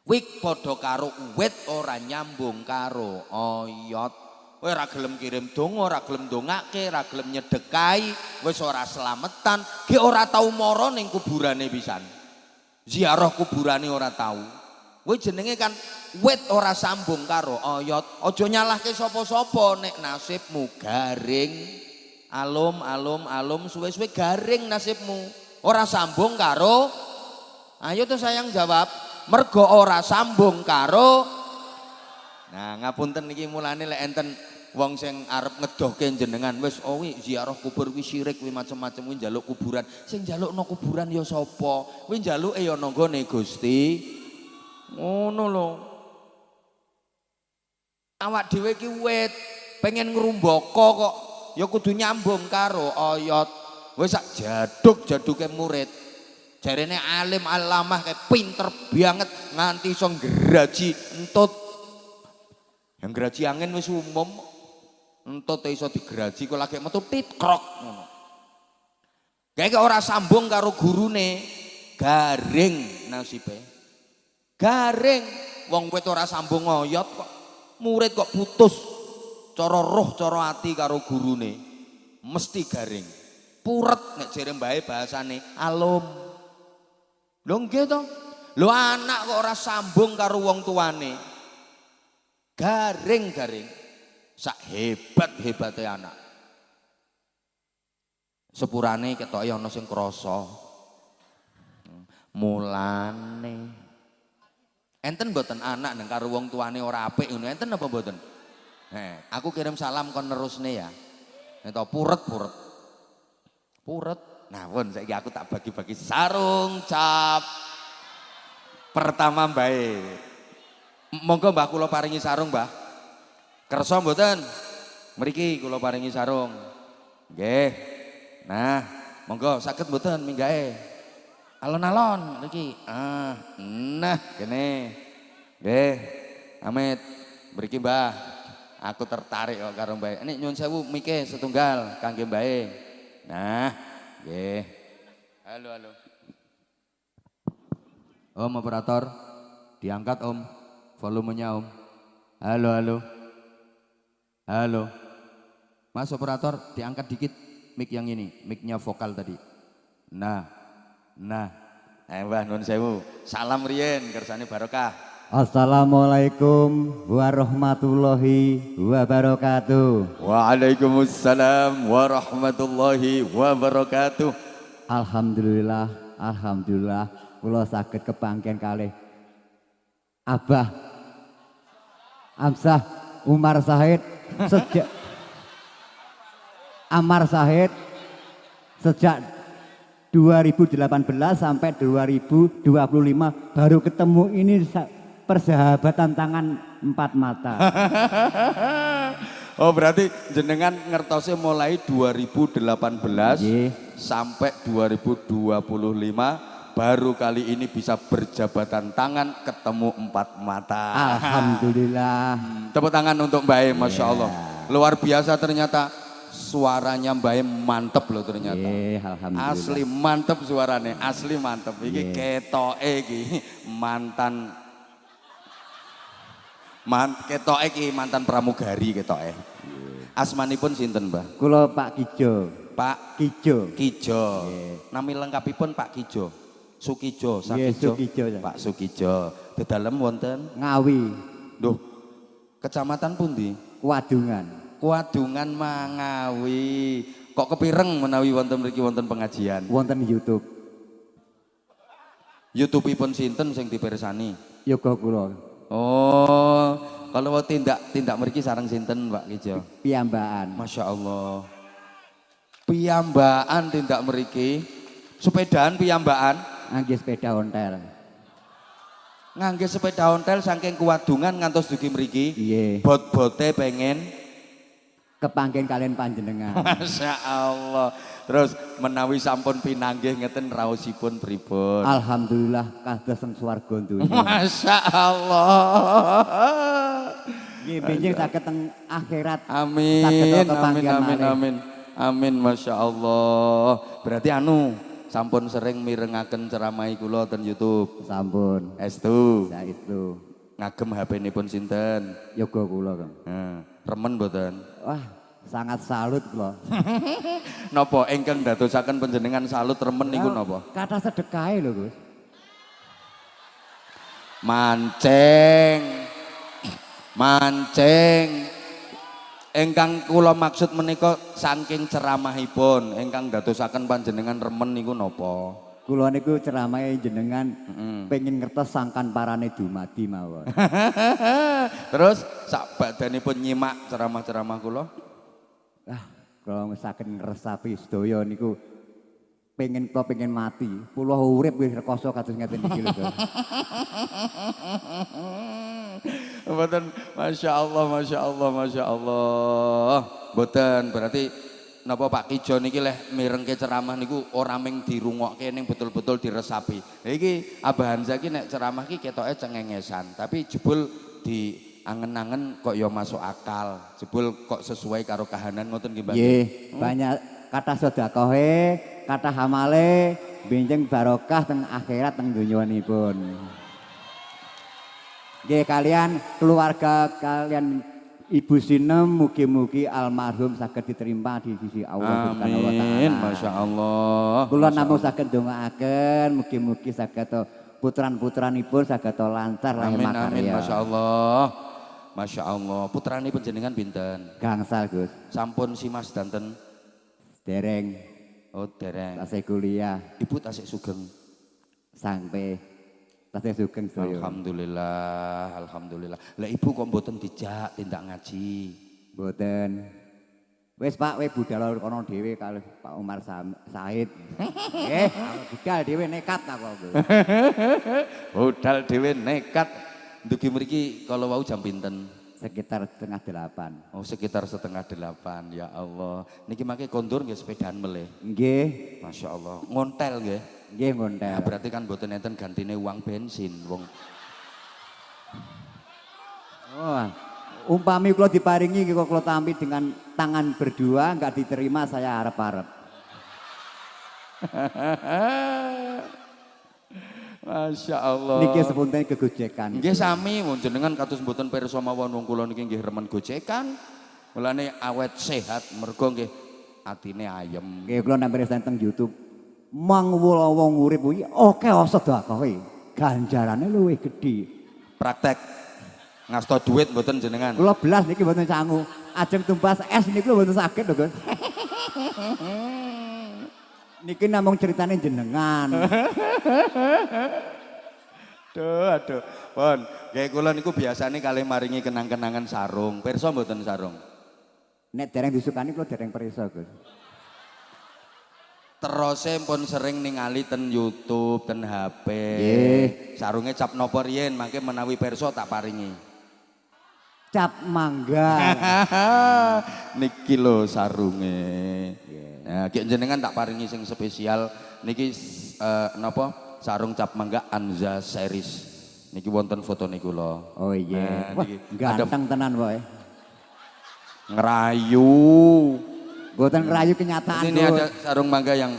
Kuwi padha karo uwit ora nyambung karo oyot. Kowe ora gelem kirim donga, ora gelem ndongake, ora gelem nyedekahi, wis ora slametan, ki ora tau mara ning kuburane pisan. Ziarah kuburane ora tau. Kuwi jenenge kan wit ora sambung karo oyot. Aja nyalahke sapa-sapa nek nasibmu garing. Alum suwe-suwe garing nasibmu. Ora sambung karo. Ayo tuh sayang jawab. Mergo ora sambung karo. Nah, ngapunten iki mulane lek enten wong sing arep ngedohke jenengan wis wi ziarah kubur kuwi syirik kuwi macem-macem kuwi njaluk kuburan. Sing njalukno kuburan ya sapa? Kuwi njaluke ya nanggone Gusti. Ngono lho. Awak dhewe ki wit pengen ngrumbaka kok ya kudu nyambung karo oyot. Wis sak jaduk-jaduke murid. Jarene alim alamah kayak pinter banget nganti iso ngraji entut. Yang graji angin wis umum. Entut iso digraji kok lagi metu tikrok ngono. Kayak ora sambung karo gurune, garing nasibe. Garing wong wit ora sambung oyot kok murid kok putus. Cara roh, cara ati karo gurune mesti garing. Puret nek jere mbahe bahasane alum. Lho nggih to? Lho anak kok ora sambung karo wong tuane. Garing-garing. Sak hebat-hebate anak. Sepurane ketoke ana sing krasa. Mulane enten mboten anak nang karo wong tuane ora apik ngono enten apa mboten? Aku kirim salam kon nerusne ya. Ento puret. Nah, pun saiki aku tak bagi-bagi sarung cap. Pertama mbae. Monggo Mbah kula paringi sarung, Mbah. Kersa mboten? Mriki kula paringi sarung. Nggih. Nah, monggo saged mboten minggahe. Alon-alon mriki. Nah, kene. Nggih. Amit. Mriki, Mbah. Aku tertarik kok karo Mbah. Nek nyuwun sewu mike setunggal kangge Mbah. Nah, nggih. Halo. Om operator, diangkat Om. Volumenya Om. Halo. Mas operator, diangkat dikit mic yang ini, micnya vokal tadi. Nah. Mbah nuwun sewu. Salam riyen kersane barokah. Assalamualaikum warahmatullahi wabarakatuh. Waalaikumsalam warahmatullahi wabarakatuh. Alhamdulillah, kula saged kepangken kalih Abah Amsah Umar Said sejak 2018 sampai 2025 baru ketemu ini persahabatan tangan 4 mata. Oh berarti jenengan ngertosnya mulai 2018 sampai 2025 baru kali ini bisa berjabatan tangan ketemu 4 mata. Alhamdulillah. Tepuk tangan untuk Mbak E, Masya Allah. Luar biasa ternyata suaranya Mbak mantep loh ternyata. Alhamdulillah. Asli mantep suaranya, asli mantep. Iki ketoke iki ketoke iki mantan pramugari ketoke. Asmanipun sinten, Mbah? Kula Pak Kijo. Pak Kijo. Kijo. Nami lengkapipun Pak Kijo. Sukijo, Sakijo. Pak Sukijo. Dedalem wonten Ngawi. Duh. Kecamatan pundi? Kuadungan. Kuadungan Mangawi. Kok kepireng menawi wonten mriki wonten pengajian? Wonten YouTube. YouTube-ipun sinten sing dipirsani? Yoga kula. Oh, kalau tindak mriki sareng sinten Pak Kijo? Piyambakan. Masya Allah. Piyambakan tindak mriki. Sepedaan piyambakan. Nggih sepeda ontel. Ngangge sepeda ontel saking Kuadungan ngantos dugi mriki. Iya. Bot-bote pengen Kepanggen kalian panjenengan. Masya Allah. Terus menawi sampun pinanggih ngeten raosipun pripun? Alhamdulillah kados teng swarga donya. Masya Allah. Nggih benjing saged teng akhirat. Amin. Amin. Masya Allah. Berarti sampun sering mirengaken ceramahi kula ten YouTube. Sampun. Estu. Saestu. Ngagem HP-nipun sinten? Yoga kula, Kang. Remen mboten? Wah, sangat salut kula. Napa ingkang dadosaken panjenengan salut remen niku napa? Kata sedekahe lho, Gus. Mancing. Ingkang kula maksud menika saking ceramahipun ingkang dadosaken panjenengan remen niku napa? Kula niku ceramahe jenengan pengen ngertos sangkan parane dumadi mawon. Terus sak badanipun nyimak ceramah-ceramah kula? Kalau saking ngresapi sedaya niku pengen mati. Kula urip wis rekoso kados ngeten iki lho. Mboten, Masya Allah. Mboten berarti napa Pak Kijo niki leh mirengke ceramah niku ora ming dirungokke ning betul-betul diresapi. Lah iki Abah Hanza ki nek ceramah ki ketoke cengengesan, tapi jebul diangen-angen kok ya masuk akal. Jebul kok sesuai karo kahanan ngoten nggih Mbak. Nggih, banyak kata sedekahe, kata hamale, benjing barokah teng akhirat teng donyanipun. Nggih kalian keluarga kalian Ibu Sinem mugi-mugi almarhum saged diterima di sisi Allah Subhanahu wa taala. Amin, Masya Allah. Kula namung saged ndongaaken mugi-mugi saged putran-putranipun saged lancar lahir makarya. Amin, Masya Allah. Masya Allah. Putranipun jenengan pinten? Gangsal, Gus. Sampun simas danten? Dereng. Oh, dereng. Tasih kuliah. Ibu tasih sugeng. Sampai tasih sugeng sedaya. Alhamdulillah. Lah ibu kok mboten dijak tindak ngaji? Mboten. Wis Pak, we budal kono dhewe kali Pak Umar Said. Nggih, budal dhewe nekat aku. Budal dhewe nekat. Dugi mriki kalau wau jam pinten? Sekitar 7:30. Oh, sekitar 7:30. Ya Allah. Niki make kondur nggih sepedaan meleh. Nggih. Masya Allah. Ngontel nggih. Nggih ngontel. Nah, berarti kan mboten enten gantine uang bensin wong. Oh, umpami kula diparingi kok kula tampi dengan tangan berdua enggak diterima saya arep-arep. Masya Allah. Niki sepunten kegojekan. Nggih sami jenengan kados mboten pirsa mawon wong kula niki nggih remen gojekan. Mulane awet sehat mergo nggih atine ayem. Nggih kula nampi teng YouTube. Mangwula wong urip kuwi akeh sedekahe. Ganjarane luwih gedhe. Praktek ngasta duit mboten jenengan. Kula belas niki mboten sangu. Ajeng tumbas es niki lho mboten saged lho, Gus. Niki namung ceritane jenengan. Aduh. Pun, nggih kula niku biasane kalih maringi kenang-kenangan sarung. Pirsa mboten sarung? Nek dereng disukani kula dereng pirsa, Gus. Terose pun sering ningali ten YouTube, ten HP. Nggih. Sarunge cap napa riyen, mangke menawi pirsa tak paringi. Cap mangga. Niki lho sarunge. Nah, ki jenengan tak paringi sing spesial niki napa? Sarung cap mangga Anza series. Niki wonten fotone kula. Oh iya. Nah, wah, ganteng tenan wae. Ngerayu. Mboten ngerayu kenyataan. Ini ada sarung mangga yang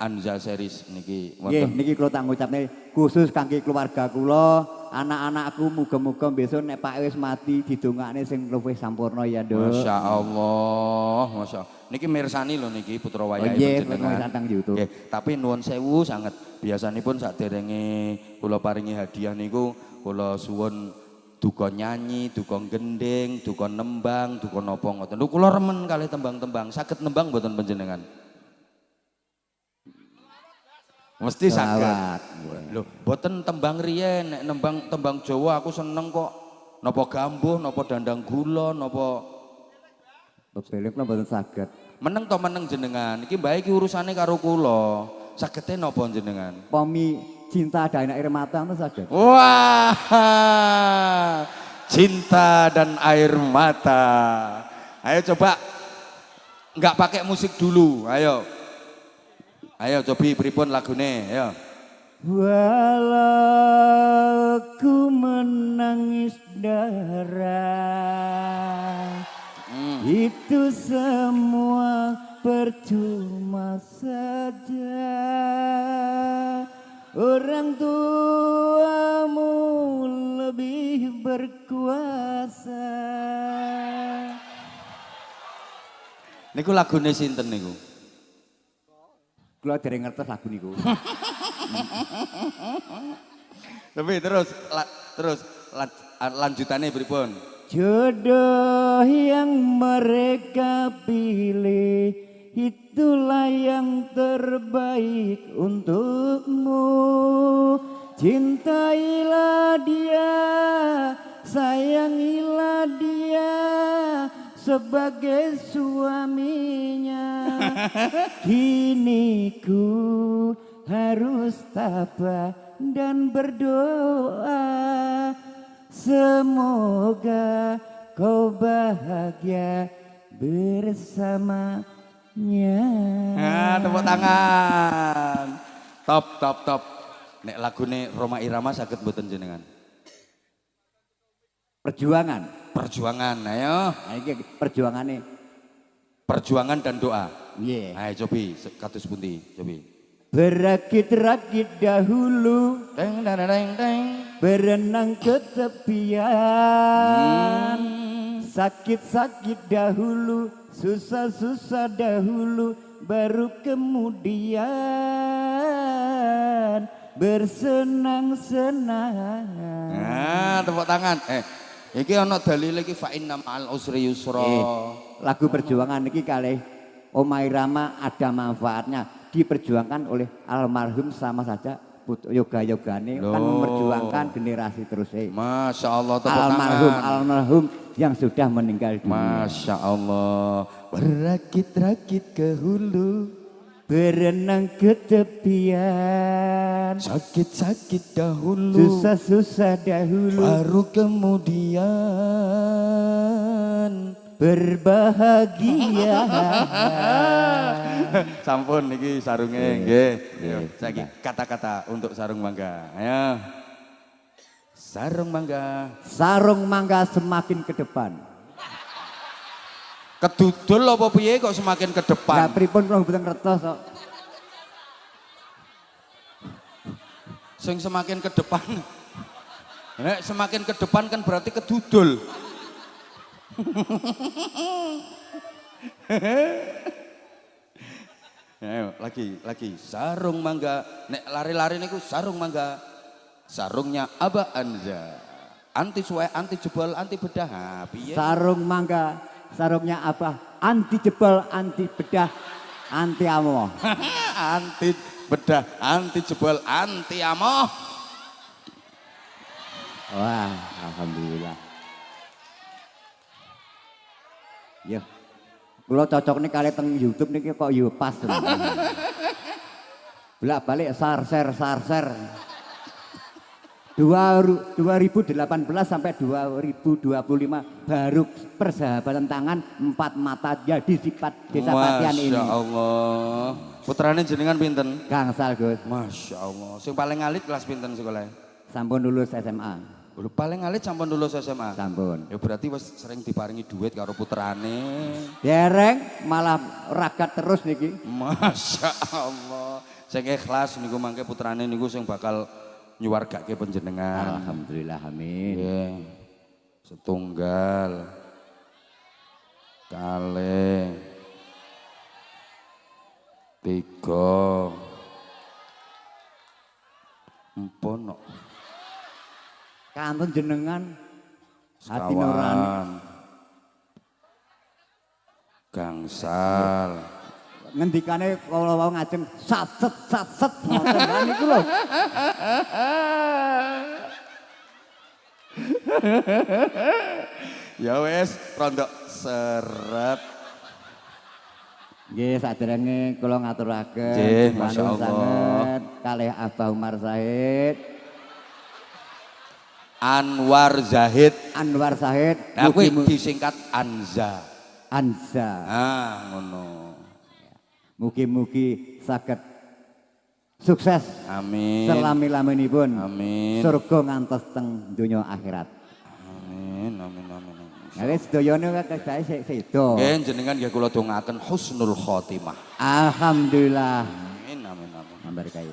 Anza series niki Nggih, niki kula tak ngucapne khusus kangge keluarga kula, anak-anakku muga-muga besok nek Pak wis mati didongakne sing luwih sampurna ya, Nduk. Masyaallah, masyaallah. Niki mirsani lho niki putra wayahe panjenengan. Nggih, YouTube. Nggih, tapi nuwun sewu sanget. Biasanipun saderenge kula paringi hadiah niku kula suwun duka nyanyi, duka gending, duka nembang, duka napa ngoten. Lho kula remen kalih tembang-tembang. Saged nembang mboten panjenengan? Mesti saged. Lho, mboten tembang riyen, nek nembang tembang Jawa aku seneng kok. Napa gambuh, napa dandang gula, napa Bebelek mboten saged. meneng to meneng jenengan. Iki mbah iki urusane karo kula. Sagete napa jenengan? Pomi cinta dan air mata itu saged. Wah. Cinta dan air mata. Ayo coba. Enggak pakai musik dulu. Ayo. Ayo cobi pripun lagune, ayo. Walau ku menangis darah, itu semua percuma saja. Orang tuamu lebih berkuasa. Niku lagune sinten niku? Kula dereng ngertos lagu niku. Tapi terus lanjutannya pripun? Jodoh yang mereka pilih itulah yang terbaik untukmu. Cintailah dia, sayangilah dia sebagai suaminya. Kini ku harus tabah dan berdoa, semoga kau bahagia bersamanya. Tepuk tangan. Top. Nek lagune Roma Irama saged mboten jenengan? Perjuangan, ayo. Nah, iki perjuangane. Perjuangan dan doa. Nggih. Ayo cobi kados pundi, cobi. Berakit-rakit dahulu, Deng deng deng deng. berenang ke tepian. Sakit-sakit dahulu, susah-susah dahulu, baru kemudian bersenang-senang. Tepuk tangan. Iki ana dalile iki fa inna ma'al usri yusra. Lagu perjuangan iki kalih Oma Irama ada manfaatnya, diperjuangkan oleh almarhum sama saja yoga-yogane kan memperjuangkan generasi terus. Masya Allah, tepuk tangan. Almarhum yang sudah meninggal dunia. Masya Allah. Berakit-rakit ke hulu, Berenang ke tepian, sakit-sakit dahulu, susah-susah dahulu, baru kemudian berbahagia. Sampun niki sarunge nggih. Saiki kata-kata untuk sarung mangga. Ayo. Sarung mangga. Sarung mangga semakin ke depan. Kedudul apa piye kok semakin ke Lah depan? pripun kula mboten ngertos kok. Sing semakin ke depan. Nek semakin ke depan kan berarti kedudul. Ayo, lagi. Sarung mangga. Nek lari-lari niku sarung mangga. Sarungnya Abah Anza. Anti suwe, anti jebol, anti bedah. Piye? Sarung mangga, sarungnya apa? Anti jebol, anti bedah, anti amoh. Anti bedah, anti jebol, anti amoh. Wah, alhamdulillah. Ya, kalau cocok nih kali teng YouTube nih kok yo pas. Bolak balik sarser. 2018 sampai 2025 baru persahabatan tangan 4 mata jadi sifat desa Patian ini. Masya Allah. Putrane jenengan pinten? Gangsal Gus. Masya Allah. Sing paling alit kelas pinten sekolah? Sampun lulus SMA. Lho paling alit sampun lulus SMA. Sampun. Ya berarti wis sering diparingi duit karo putrane. Dereng malah ragat terus niki. Masya Allah. Sing ikhlas niku mangke putrane niku sing bakal nyuwargake panjenengan. Alhamdulillah amin. Nggih. Setunggal. Kalih. Tiga. Empon. Kantun jenengan hati Sekawan. nurani. Gangsal. Ngendikane kala wau ngajeng saset ngoten kan niku lho. Ya wes rondok seret. Nggih saderenge kula ngaturaken Nggih, nuwun Masya Allah. sanget kalih Abah Umar Said, Anwar Zahid. Anwar Said, Nah kuwi mugi disingkat Anza. Anza. Ah ngono. Mugi-mugi saged sukses Amin. selami-laminipun. Amin. Surga ngantos teng donya akhirat. Amin. Amin. Amin. Ya wis sedayane kedae sedo. Nggih jenengan nggih kula dongaaken husnul khotimah. Alhamdulillah. Amin. Amin. Amin. Ambar kae.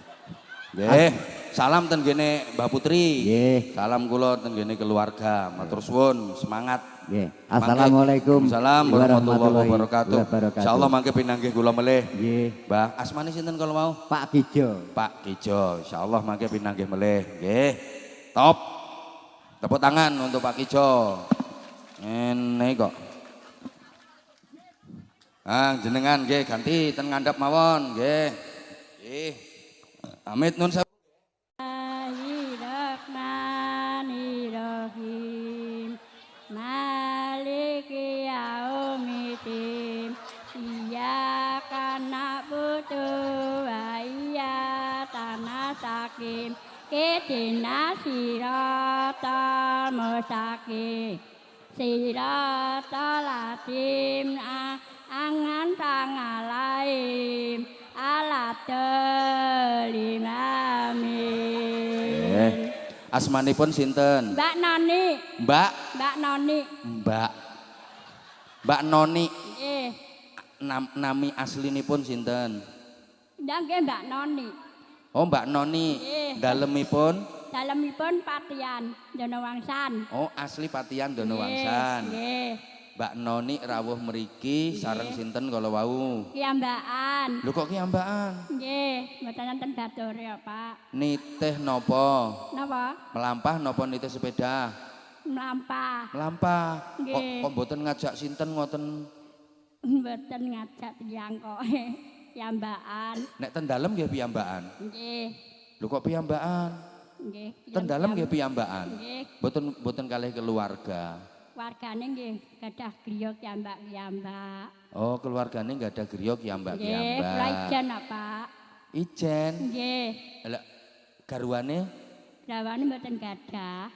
Nggih, salam ten gene Mbah Putri. Nggih. Salam kula ten gene keluarga. Matur suwun, semangat. Nggih. Assalamualaikum Waalaikumsalam warahmatullahi wabarakatuh. Insyaallah mangke pinanggih kula melih. Nggih. Mbah, asmane sinten kalau mau? Pak Kijo. Pak Kijo. Insyaallah mangke pinanggih melih. Nggih. Top. Tepuk tangan untuk Pak Kijo. Ini kok. Ah, jenengan nggih ganti ten ngandhap mawon, nggih. Nggih. Amit nun sewu. Bismillahirrahmanirrahim. Maliki yaumiddin. Iyyaka na'budu wa iyyaka nasta'in. Ihdinas siratal mustaqim. Siratal ladzina an'amta 'alaihim. Amin. Asmanipun sinten? Mbak Noni. Mbak. Mbak Noni. Mbak. Mbak Noni. Nggih. Nami aslinipun sinten? Ndang nggih Mbak Noni. Oh Mbak Noni. Nggih. Dalemipun? Dalemipun Patian Donowangsan. Oh asli Patian Nggih, Donowangsan. Nggih. Mbak Noni rawuh mriki sareng sinten kala wau? Kiambaan. Lho kok kiambaan? Nggih, mboten wonten batore ya, Pak. Nitih napa? Napa? Melampah napa nitih sepeda? Mlampah. Melampah. Nggih. Kok mboten ngajak sinten ngoten? Mboten ngajak tiyang kok. Kiambaan. Nek ten dalem nggih piyambakan. Nggih. Lho kok piyambakan? Nggih. Ten dalem nggih piyambakan. Nggih. Mboten kalih keluarga. Wargane nggih gadah griya kiambak-kiambak. Oh, keluargane nggak ada griya Nggih, kiambak-kiambak. kula ijen, Pak. Ijen. Nggih. Lah garwane Dawane mboten gadah.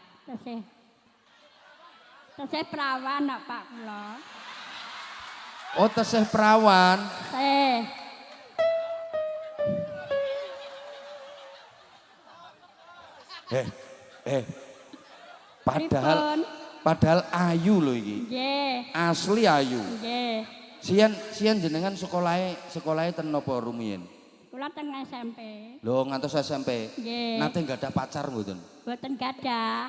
Tesih perawan kok Pak kula. oh tesih perawan. Tesih. Pripun? Padahal ayu lho iki. Nggih. Asli ayu. Nggih. Sian jenengan sekolahe ten napa rumiyin? Kula teng SMP. Lho ngantos SMP. Nggih. Nate nggak ada pacar mboten? Mboten gadah.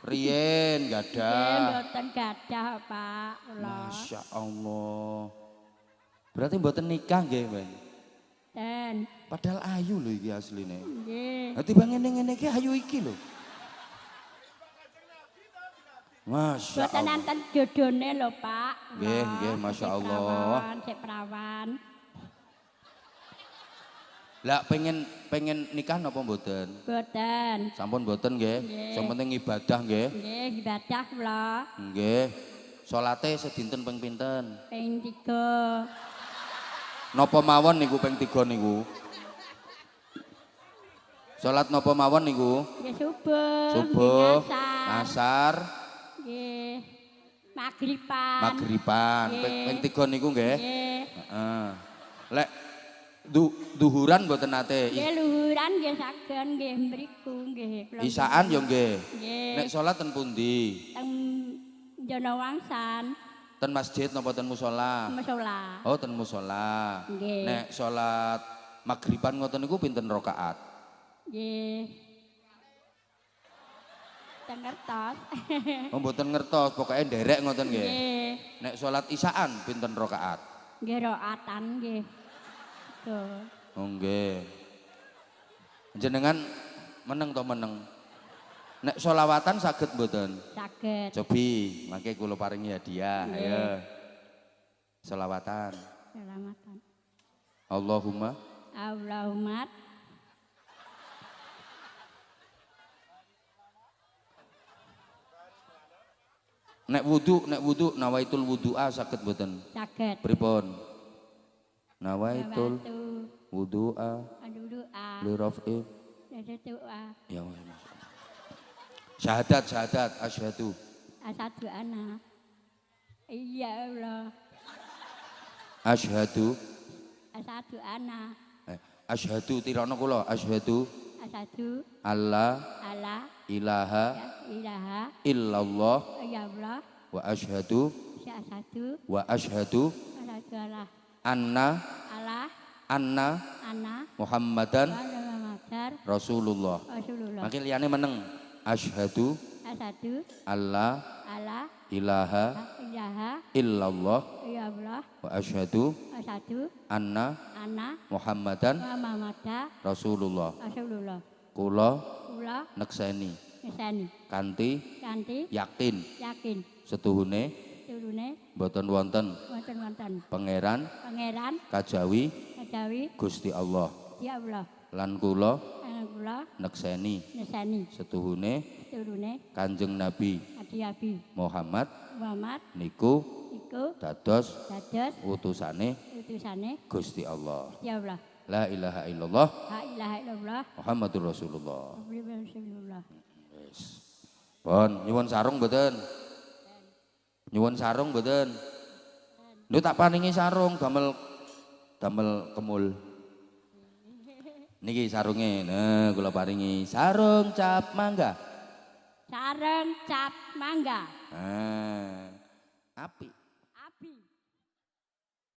Riyen nggak ada. Nggih, mboten gadah, Pak. Kula. Masya Allah. Berarti mboten nikah nggih, Mbak? Den. Padahal ayu lho iki asline. Nggih. Nanti bang ngene iki ayu iki lho. Masya Mboten Allah. nanten jodone lho, Pak. Nggih, nggih, Masya Allah. Sik perawan. Lah pengen nikah napa mboten? Mboten. Sampun mboten nggih. Nggih. Sing penting ibadah nggih. Nggih, ibadah kula Nggih. Salate sedinten ping pinten? ping 3. Napa mawon niku ping 3 niku? Salat napa mawon niku? Nggih subuh. Subuh, nggih, asar. asar, Nggih. Magriban. magriban. Nggih. Ping 3 niku nggih. Nggih. Heeh. Lek duhuran mboten nate. Nggih luhuran nggih sagen nggih mriku nggih. Kula Isaan yo nggih. Nggih. Nek salat ten pundi? Teng Jono Wangsan. Ten masjid napa ten musala? Musala. Oh, ten musala. Nggih. Nek salat magriban ngoten niku pinten rakaat? Nggih. Teng kertas. Oh, mboten ngertos, pokoke nderek ngoten nggih. Nggih. Nek salat isaan pinten rakaat? Nggih roatan nggih. Tuh. Oh, nggih. Jenengan meneng to meneng. Nek sholawatan saged mboten? Saged. Cobi, mangke kula paringi hadiah. Nggih. Ayo. Sholawatan. Selamatan. Allahumma Allahumma nek wudu nawaitul wudu'a saged mboten? saged. Pripun? Nawaitul Nawaitu wudu'a doa. li raf'i Doa. ya Allah. Syahadat asyhadu. Asadu ana. Iya Allah. Asyhadu Asadu ana. asyhadu tirana kula asyhadu Asadu alla ala ilaha ya ilaha illallah ya Allah. wa asyhadu Asadu ala anna ala anna ana Muhammadan Muhammad Rasulullah. Rasulullah. Makin liyane meneng. Asyhadu Asadu alla ala ilaha ilaha illallah ya Allah. wa asyhadu Asadu anna ana Muhammadan Muhammad Rasulullah. Rasulullah. Kula Kula nekseni ngesani kanthi kanthi yakin yakin setuhune turune boten wonten wonten pangeran pangeran kajawi kajawi Gusti Allah. ya Allah. Lan kula Ana kula nekseni ngesani setuhune turune Kanjeng Nabi Abi Muhammad Muhammad niku iku dados dados utusane utusane Gusti Allah. ya Allah. La ilaha illallah La ilaha illallah Muhammadur Rasulullah. Rasulullah. Wis. Pon, nyuwun sarung mboten? Nyuwun sarung mboten? Lho tak paringi sarung damel kemul. Niki sarunge. Nah, kula paringi sarung cap mangga. Sareng cap mangga. Ah. Api. Api.